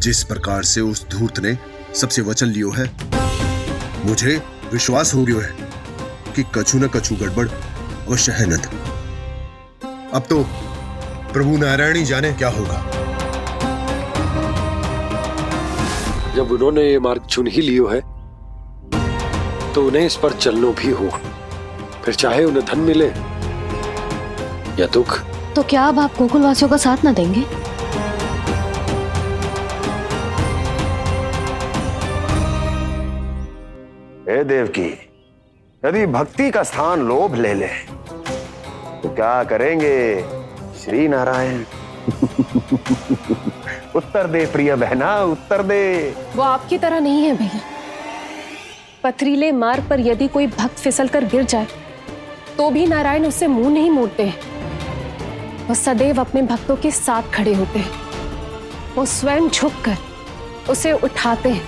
[SPEAKER 18] जिस प्रकार से उस धूर्त ने सबसे वचन लियो है, मुझे विश्वास हो गयो है कि कछु न कछु गड़बड़ अवश्य है नंद। अब तो प्रभु नारायण ही जाने क्या होगा।
[SPEAKER 14] जब उन्होंने ये मार्ग चुन ही लियो है तो उन्हें इस पर चलना भी हो, फिर चाहे उन्हें धन मिले या दुख।
[SPEAKER 3] तो क्या अब आप गोकुल वासियों का साथ न देंगे?
[SPEAKER 4] हे देवकी, यदि भक्ति का स्थान लोभ ले ले तो क्या करेंगे श्री नारायण? उत्तर दे प्रिय बहना, उत्तर दे।
[SPEAKER 7] वो आपकी तरह नहीं है भैया। पथरीले मार्ग पर यदि कोई भक्त फिसलकर गिर जाए तो भी नारायण उससे मुंह नहीं मोड़ते हैं। वो सदैव अपने भक्तों के साथ खड़े होते हैं। वो स्वयं झुककर उसे उठाते हैं,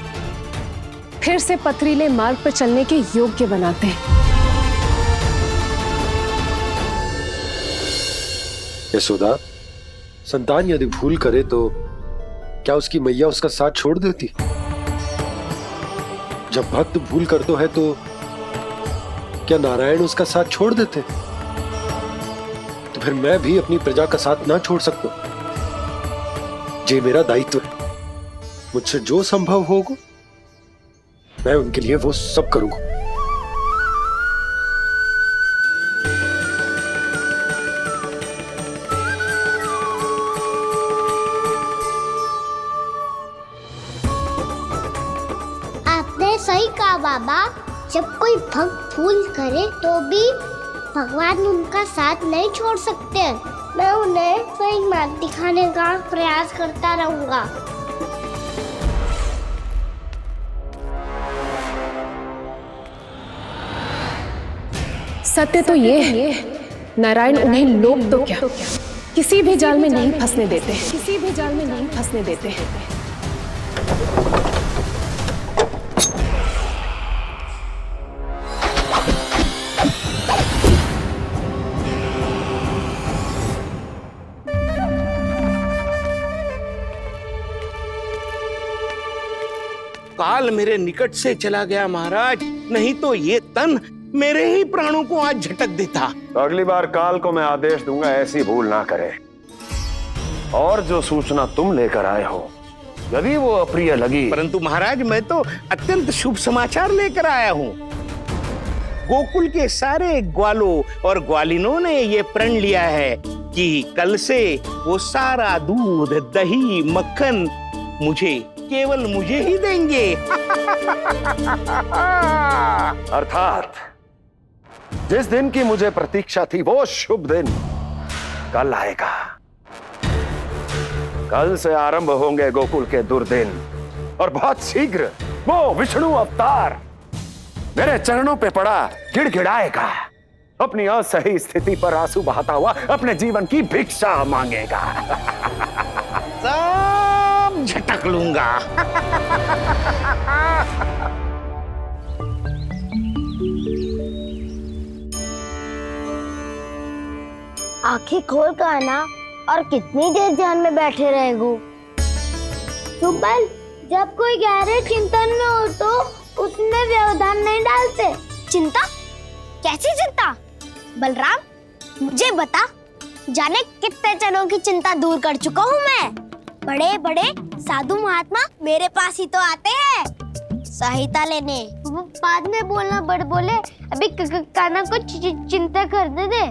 [SPEAKER 7] फिर से पथरीले मार्ग पर चलने के योग्य बनाते हैं।
[SPEAKER 14] यशोदा, संतान यदि भूल करे तो क्या उसकी मैया उसका साथ छोड़ देती? जब भक्त भूल करता है तो क्या नारायण उसका साथ छोड़ देते? तो फिर मैं भी अपनी प्रजा का साथ ना छोड़ सकता। ये मेरा दायित्व है। मुझसे जो संभव होगा मैं उनके लिए वो सब करूंगा।
[SPEAKER 1] आपने सही कहा बाबा। जब कोई भक्त भूल करे तो भी भगवान उनका साथ नहीं छोड़ सकते। मैं उन्हें सही मार्ग दिखाने का प्रयास करता रहूंगा।
[SPEAKER 7] सत्य तो ये है, नारायण उन्हें लोग तो क्या किसी भी जाल में नहीं फंसने देते, किसी भी जाल में नहीं फंसने देते।
[SPEAKER 10] काल मेरे निकट से चला गया महाराज, नहीं तो ये तन मेरे ही प्राणों को आज झटक देता।
[SPEAKER 4] तो अगली बार काल को मैं आदेश दूंगा ऐसी भूल ना करे। और जो सूचना तुम लेकर आए हो यदि वो अप्रिय लगी,
[SPEAKER 10] परंतु महाराज मैं तो अत्यंत शुभ समाचार लेकर आया हूँ। गोकुल के सारे ग्वालों और ग्वालिनों ने ये प्रण लिया है कि कल से वो सारा दूध, दही, मक्खन मुझे, केवल मुझे ही देंगे।
[SPEAKER 4] अर्थात जिस दिन की मुझे प्रतीक्षा थी वो शुभ दिन कल आएगा। कल से आरंभ होंगे गोकुल के दुर्दिन और बहुत शीघ्र वो विष्णु अवतार मेरे चरणों पे पड़ा गिड़गिड़ाएगा, अपनी असही स्थिति पर आंसू बहाता हुआ अपने जीवन की भिक्षा मांगेगा।
[SPEAKER 10] सब झटक लूंगा।
[SPEAKER 1] आंखें खोल कर आना और कितनी देर ध्यान में बैठे रहेगो। सुबल, जब कोई गहरे चिंतन में हो तो उसमें व्यवधान नहीं डालते।
[SPEAKER 2] चिंता? कैसी चिंता? बलराम, मुझे बता, जाने कितने जनों की चिंता दूर कर चुका हूँ मैं। बड़े बड़े साधु महात्मा मेरे पास ही तो आते हैं सहायता लेने।
[SPEAKER 1] बाद में बोलना बड़ बोले, अभी काना को चिंता करने दे।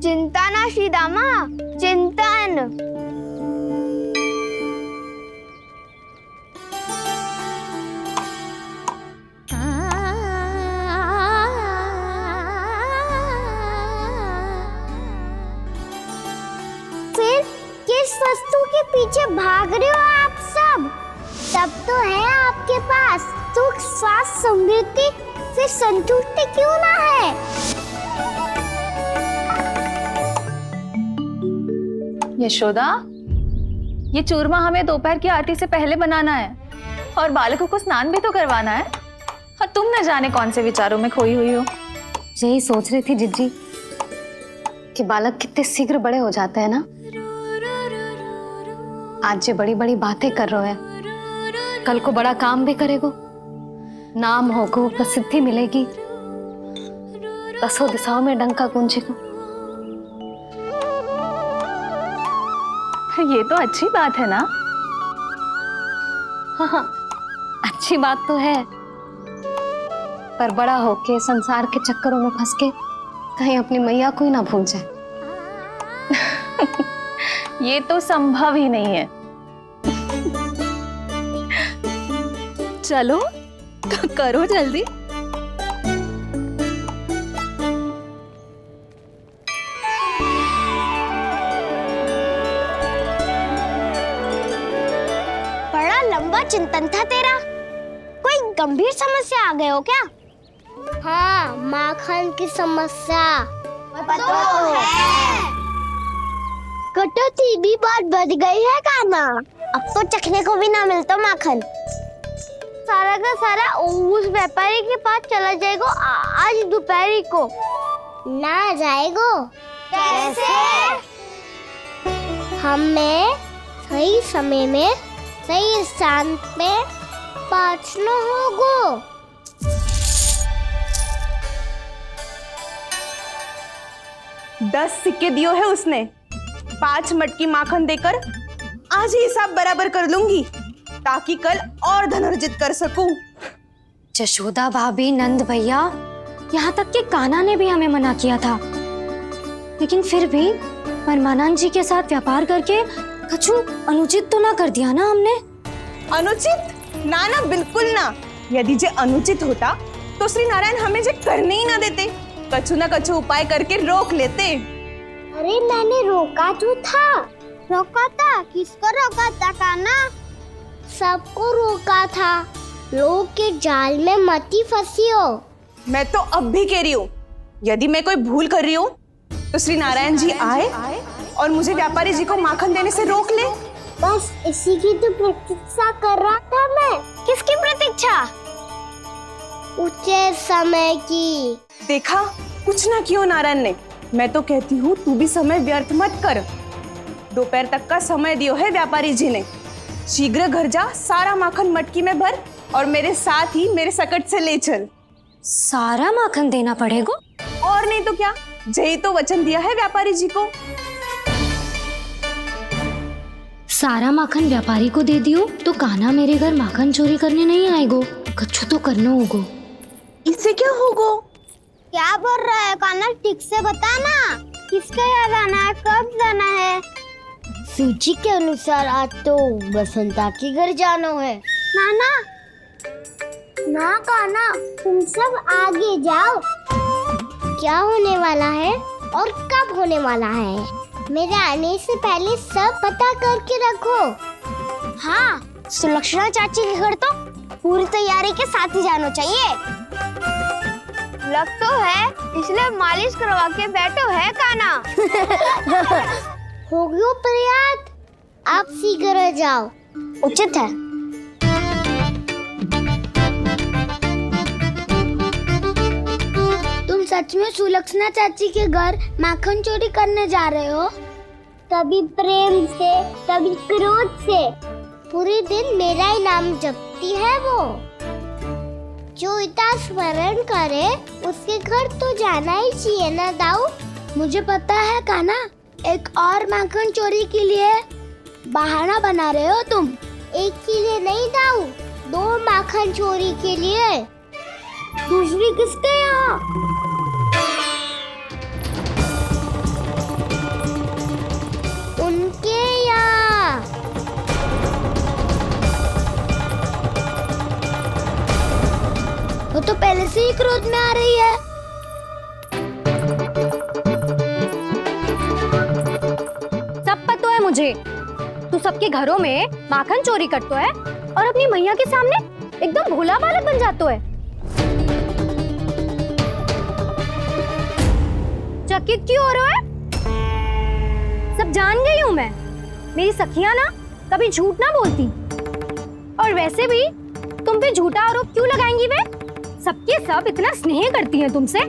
[SPEAKER 2] चिंता ना श्रीदामा, चिंतन।
[SPEAKER 1] फिर किस वस्तु के पीछे भाग रहे हो आप सब? सब तो है आपके पास, सुख, स्वास्थ्य, समृद्धि, फिर संतुष्टि क्यों ना है?
[SPEAKER 19] यशोदा, ये चूरमा हमें दोपहर की आरती से पहले बनाना है और बालकों को स्नान भी तो करवाना है। और तुम न जाने कौन से विचारों में खोई हुई हो।
[SPEAKER 3] यही सोच रही थी जिज्जी कि बालक कितने शीघ्र बड़े हो जाते हैं ना। आज ये बड़ी बड़ी बातें कर रहे हैं, कल को बड़ा काम भी करेगो, नाम होगो, प्रसिद्धि मिलेगी, दसों दिशाओं में डंका गूंजेगा।
[SPEAKER 19] ये तो अच्छी बात है ना?
[SPEAKER 3] हाँ, अच्छी बात तो है, पर बड़ा होके संसार के चक्करों में फंस के कहीं अपनी मैया को ही ना भूल जाए।
[SPEAKER 19] ये तो संभव ही नहीं है। चलो करो जल्दी।
[SPEAKER 2] बड़ा लंबा चिंतन था तेरा। कोई गंभीर समस्या आ गए हो क्या?
[SPEAKER 1] हाँ, माखन की समस्या
[SPEAKER 2] तो है।
[SPEAKER 1] कटौती भी बहुत बढ़ गई है काना।
[SPEAKER 2] अब तो चखने को भी ना मिलता माखन।
[SPEAKER 1] सारा का सारा उस व्यापारी के पास चला जाएगा आज दोपहर को। ना जाएगो?
[SPEAKER 2] कैसे?
[SPEAKER 1] हमें सही समय में सही स्थान पे पहुंचना होगा।
[SPEAKER 16] 10 सिक्के दियो है उसने, 5 मटकी माखन देकर आज ही हिसाब बराबर कर लूंगी ताकि कल और धन अर्जित कर सकूं।
[SPEAKER 3] जशोदा भाभी, नंद भैया, यहाँ तक कि कान्हा ने भी हमें मना किया था, लेकिन फिर भी परमानंद जी के साथ व्यापार करके कछु अनुचित तो ना कर दिया ना हमने?
[SPEAKER 16] अनुचित? ना ना, बिल्कुल ना। यदि जे अनुचित होता तो श्री नारायण हमें जे करने ही ना देते। कछु न कछु उपाय करके रोक लेते।
[SPEAKER 1] अरे मैंने रोका तो था। रोका था? किसको रोका था कान्हा? सबको रोका था। लोग के जाल में मत ही फंसी हो।
[SPEAKER 16] मैं तो अब भी कह रही हूँ, यदि मैं कोई भूल कर रही हूँ तो श्री नारायण जी आए और मुझे व्यापारी जी को माखन देने से रोक ले।
[SPEAKER 1] बस इसी की तो प्रतीक्षा कर रहा था मैं।
[SPEAKER 2] किसकी प्रतीक्षा?
[SPEAKER 1] उचित समय की।
[SPEAKER 16] देखा, कुछ ना किया नारायण ने। मैं तो कहती हूँ तू भी समय व्यर्थ मत कर। दोपहर तक का समय दियो है व्यापारी जी ने। शीघ्र घर जा, सारा माखन मटकी में भर और मेरे साथ ही मेरे सकट से ले चल।
[SPEAKER 2] सारा माखन देना पड़ेगा?
[SPEAKER 16] और नहीं तो क्या, यही तो वचन दिया है व्यापारी जी को।
[SPEAKER 12] सारा माखन व्यापारी को दे दियो तो कान्हा मेरे घर माखन चोरी करने नहीं आएगो। कछु तो करना होगो।
[SPEAKER 16] इससे क्या होगो?
[SPEAKER 1] क्या बोल रहा है कान्हा? ठीक से बता ना। किसका यहाँ जाना है? कब जाना है? सूची के अनुसार आज तो बसंता के घर जाना है। नाना ना कान्हा, तुम सब आगे जाओ। क्या होने वाला है और कब होने वाला है, मेरे आने से पहले सब पता करके रखो।
[SPEAKER 2] हाँ, सुलक्षणा चाची के घर तो पूरी तैयारी के साथ ही जाना चाहिए। लग तो है, इसलिए मालिश करवा के बैठो है कान्हा।
[SPEAKER 1] हो गयो प्रयास, आप शीघ्र जाओ।
[SPEAKER 2] उचित है।
[SPEAKER 1] तुम सच में सुलक्षणा चाची के घर माखन चोरी करने जा रहे हो? कभी प्रेम से, कभी क्रोध से। पूरे दिन मेरा ही नाम जपती है वो। जो इतना स्मरण करे उसके घर तो जाना ही चाहिए ना दाऊ। मुझे पता है कान्हा, एक और माखन चोरी के लिए बहाना बना रहे हो तुम। एक के लिए नहीं दाऊ, 2 माखन चोरी के लिए। दूसरी किसके यहाँ? उनके यहाँ। वो तो पहले से ही क्रोध में आ रही है।
[SPEAKER 3] सब पता है मुझे, तू सबके घरों में माखन चोरी करतो है और अपनी मैया के सामने एकदम भोला बालक बन जातो है। चकित क्यों हो रहे हो? सब जान गई हूँ मैं। मेरी सखियां ना कभी झूठ ना बोलती। और वैसे भी तुम पे झूठा आरोप क्यों लगाएंगी वे? सबके सब इतना स्नेह करती हैं तुमसे।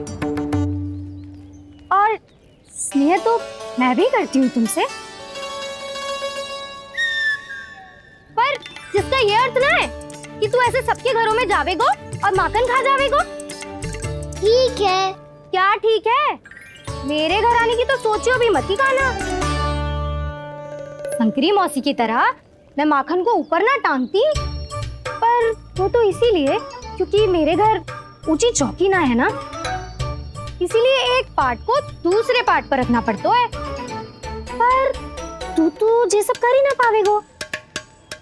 [SPEAKER 3] और स्नेह तो मैं भी करती हूँ तुमसे। पर जिसका ये अर्थ ना है कि तू ऐसे सबके घरों में जावेगो और माखन खा जावेगो।
[SPEAKER 1] ठीक है।
[SPEAKER 3] क्या ठीक है? मेरे घर आने की तो सोचियो भी मत ही कान्हा। शंकरी मौसी की तरह मैं माखन को ऊपर ना टांगती, पर वो तो इसीलिए क्योंकि मेरे घर ऊंची चौकी ना है ना, इसीलिए एक पार्ट को दूसरे पार्ट पर रखना पड़ता है। पर तू तो ये सब कर ही ना पावेगो,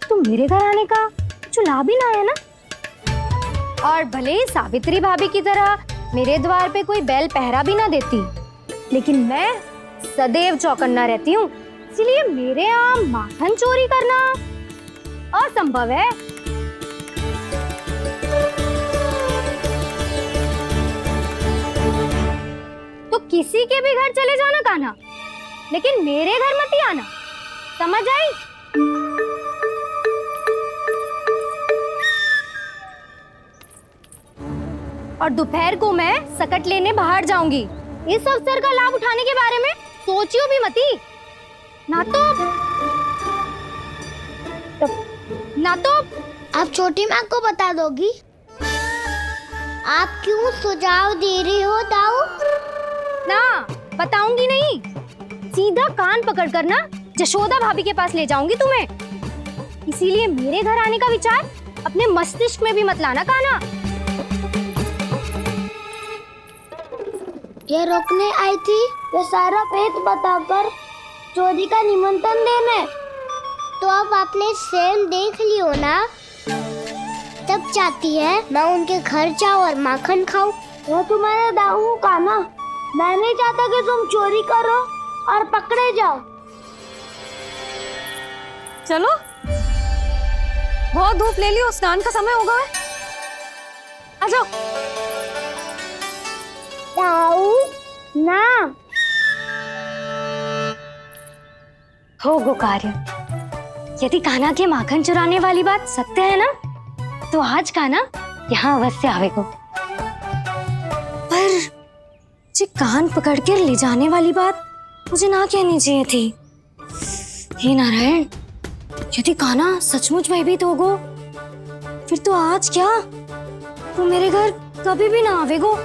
[SPEAKER 3] तो मेरे घर आने का कुछ लाभ ही ना है ना। और भले ही सावित्री भाभी की तरह मेरे द्वार पे कोई बैल पहरा भी ना देती, लेकिन मैं सदैव चौकन्ना रहती हूँ। इसलिए मेरे यहाँ माखन चोरी करना असंभव है। तो किसी के भी घर चले जाना कान्हा, लेकिन मेरे घर मत ही आना, समझ आई? और दोपहर को मैं सकट लेने बाहर जाऊंगी। इस अवसर का लाभ उठाने के बारे में सोचियो भी मती। ना तो
[SPEAKER 1] आप छोटी माँ को बता दोगी? आप क्यों सुझाव दे रही हो दाऊ?
[SPEAKER 3] ना, बताऊंगी नहीं। सीधा कान पकड़ कर ना जशोदा भाभी के पास ले जाऊंगी तुम्हें। इसीलिए मेरे घर आने का विचार अपने मस्तिष्क में भी मत लाना कान्हा।
[SPEAKER 1] ये रोकने आई थी ये सारा भेद बताकर चोरी का निमंत्रण देने। तो अब आपने स्वयं देख लियो ना। तब चाहती है मैं उनके घर जाऊं और माखन खाऊं। मैं तुम्हारा दाऊ हूँ कान्हा। मैं नहीं चाहता कि तुम चोरी करो और पकड़े जाओ।
[SPEAKER 3] चलो, बहुत धूप ले लियो, स्नान का समय होगा है। आ जाओ।
[SPEAKER 1] दाऊ ना
[SPEAKER 12] हो गो कार्य। यदि कान्हा के माखन चुराने वाली बात सत्य है ना, तो आज कान्हा यहाँ अवश्य आवेगो। पर जी कान पकड़ कर ले जाने वाली बात मुझे ना कहनी चाहिए थी। हे नारायण, यदि कान्हा सचमुच भयभीत होगो, फिर तो आज क्या, तो मेरे घर कभी भी ना आवेगो।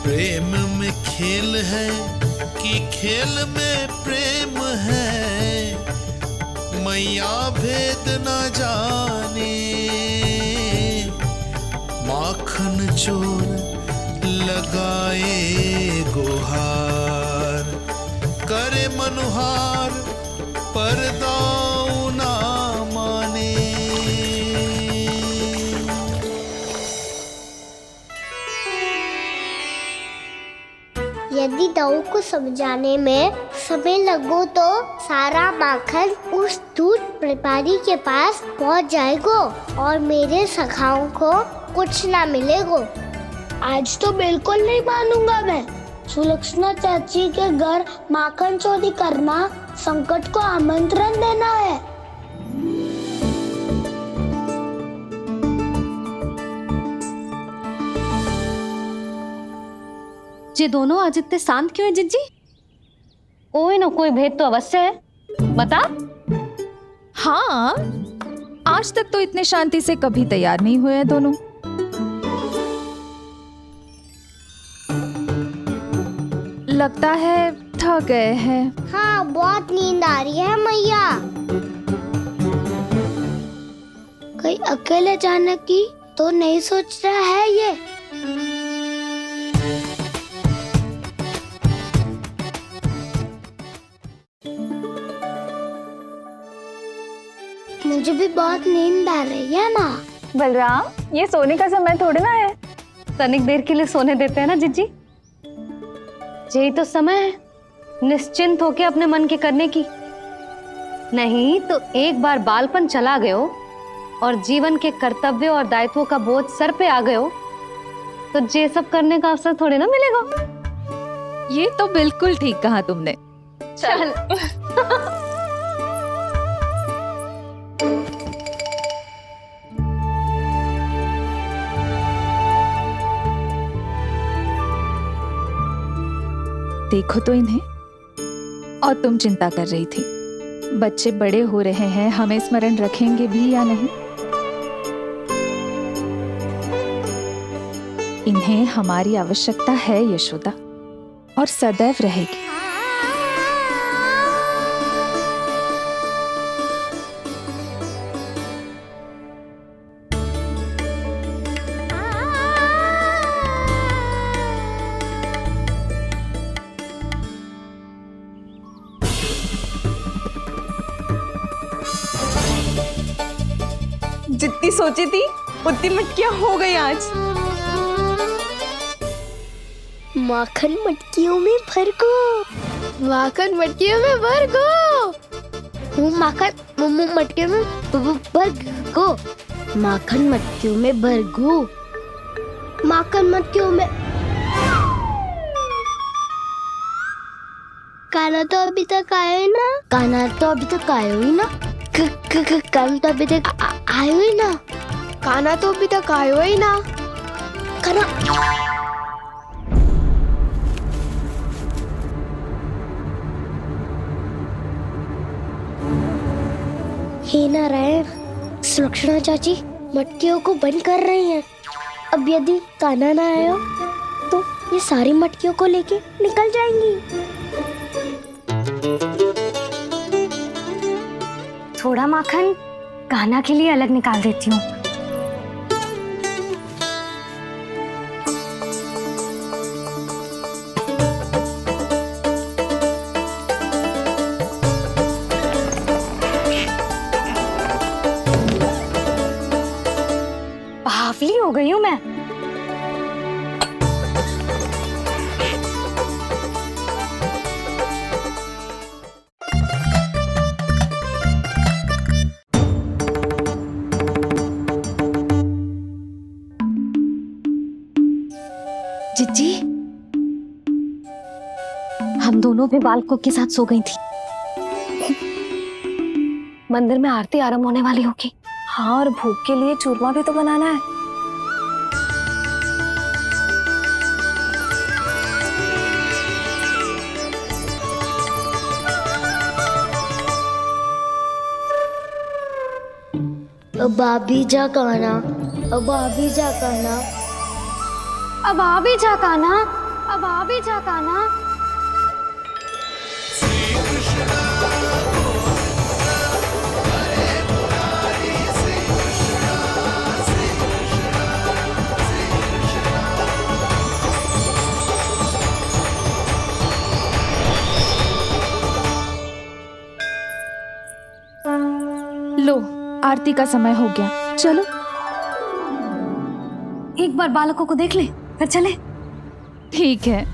[SPEAKER 6] प्रेम में खेल है कि खेल में प्रेम है, मैया भेद न जाने। माखन चोर लगाए गुहार, करे मनुहार पर दाऊ ना माने।
[SPEAKER 1] यदि दाऊ को समझाने में समय लगो तो सारा माखन उस दूध व्यापारी के पास पहुंच जाएगा और मेरे सखाओं को कुछ ना मिलेगा। आज तो बिल्कुल नहीं मानूंगा मैं। सुलक्षणा चाची के घर माखन चोरी करना संकट को आमंत्रण देना है।
[SPEAKER 3] ये दोनों आज इतने शांत क्यों है जिज्जी? कोई ना कोई भेद तो अवश्य है, बता।
[SPEAKER 19] हाँ, आज तक तो इतने शांति से कभी तैयार नहीं हुए हैं दोनों। लगता है थक गए हैं।
[SPEAKER 1] हाँ, बहुत नींद आ रही है मैया। कहीं अकेले जाने की तो नहीं सोच रहा है ये? मुझे भी बहुत नींद आ रही है माँ।
[SPEAKER 19] बलराम, ये सोने का समय थोड़ी ना है।
[SPEAKER 3] तनिक देर के लिए सोने देते हैं ना जिज्जी। यही तो समय है निश्चिंत होके अपने मन के करने की। नहीं तो एक बार बालपन चला गयो और जीवन के कर्तव्यों और दायित्वों का बोझ सर पे आ गयो, तो ये सब करने का अवसर थोड़े ना मिलेगा।
[SPEAKER 19] ये तो बिल्कुल ठीक कहा तुमने।
[SPEAKER 3] चल।
[SPEAKER 19] देखो तो इन्हें। और तुम चिंता कर रही थी बच्चे बड़े हो रहे हैं, हमें स्मरण रखेंगे भी या नहीं। इन्हें हमारी आवश्यकता है यशोदा, और सदैव रहेगी।
[SPEAKER 16] जितनी सोची थी उतनी मटकियां हो गई आज।
[SPEAKER 1] माखन मटकियों में भर गो। माखन मटकियों में भर गो। माखन मटकियों में भर गो। माखन मटकियों में भर गो। माखन मटकियों में। कान्हा तो अभी तक आया ही ना। कान्हा तो अभी तक आया ही ना। कान्हा तो अभी तक आयो ही ना। कान्हा तो अभी तक आयो ही ना। कान्हा हे नारायण, सुलक्षणा चाची मटकियों को बंद कर रही हैं। अब यदि कान्हा ना आया तो ये सारी मटकियों को लेके निकल जाएंगी।
[SPEAKER 12] थोड़ा माखन कान्हा के लिए अलग निकाल देती हूँ। जिज्जी, हम दोनों भी बालकों के साथ सो गई थी। मंदिर में आरती आरंभ होने वाली होगी।
[SPEAKER 19] हाँ, और भूख के लिए चूरमा भी तो बनाना है।
[SPEAKER 1] अब भाभी जा कहना, अब भाभी जा कहना,
[SPEAKER 12] अब आ भी जा काना, अब आ भी जा काना।
[SPEAKER 19] लो, आरती का समय हो गया, चलो।
[SPEAKER 12] एक बार बालकों को देख ले, फिर चले।
[SPEAKER 19] ठीक है।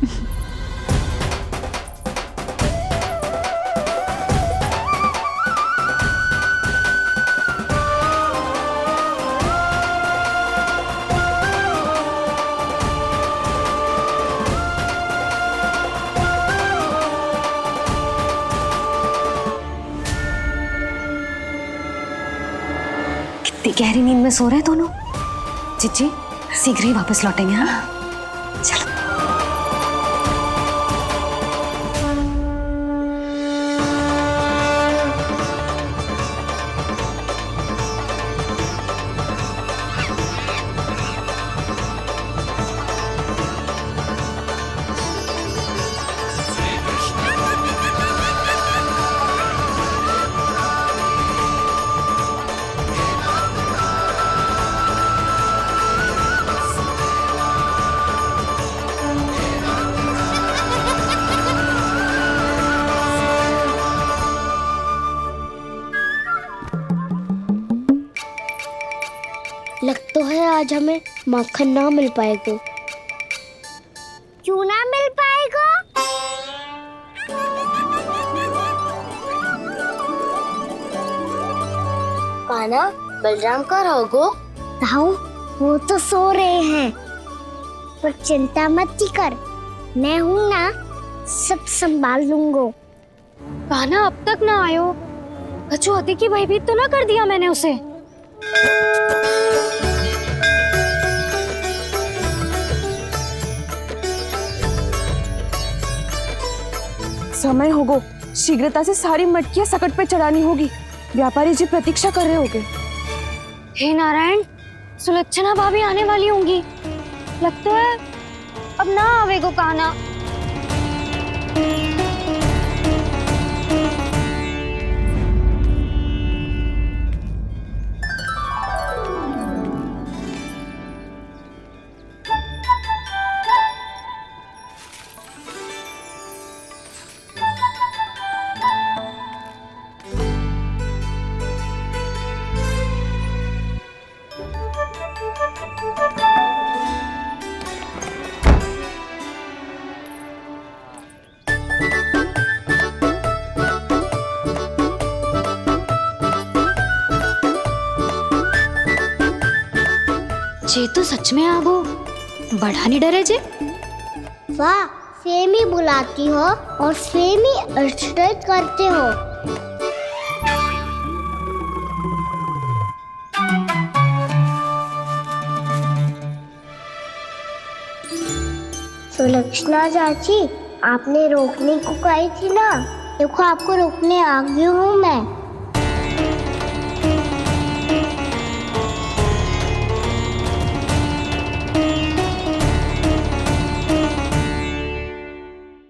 [SPEAKER 12] कितनी गहरी नींद में सो रहे हैं दोनों। जिज्जी, शीघ्र ही वापस लौटेंगे। हाँ, चलो।
[SPEAKER 1] लग तो है आज हमें माखन ना मिल पाएगा। क्यों ना मिल पाएगा? कान्हा, बलराम का रहोगो? ताऊ, वो तो सो रहे हैं, पर चिंता मत कर, मैं हूँ ना, सब संभाल लूंगा।
[SPEAKER 12] कान्हा अब तक ना आयो, कछु हाथी की भयभीत तो ना कर दिया मैंने उसे?
[SPEAKER 16] समय होगो, शीघ्रता से सारी मटकियां सकट पे चढ़ानी होगी। व्यापारी जी प्रतीक्षा कर रहे होंगे।
[SPEAKER 12] हे नारायण, सुलक्षणा भाभी आने वाली होंगी। लगता है अब ना आवेगो कान्हा। जे तो सच में आगो, बड़ा नहीं डरे जे।
[SPEAKER 1] वाह, सेम ही बुलाती हो और सेम ही अर्चना करते हो। सुलक्षणा चाची, आपने रोकने को कही थी ना, देखो आपको रोकने आ गई हूँ मैं।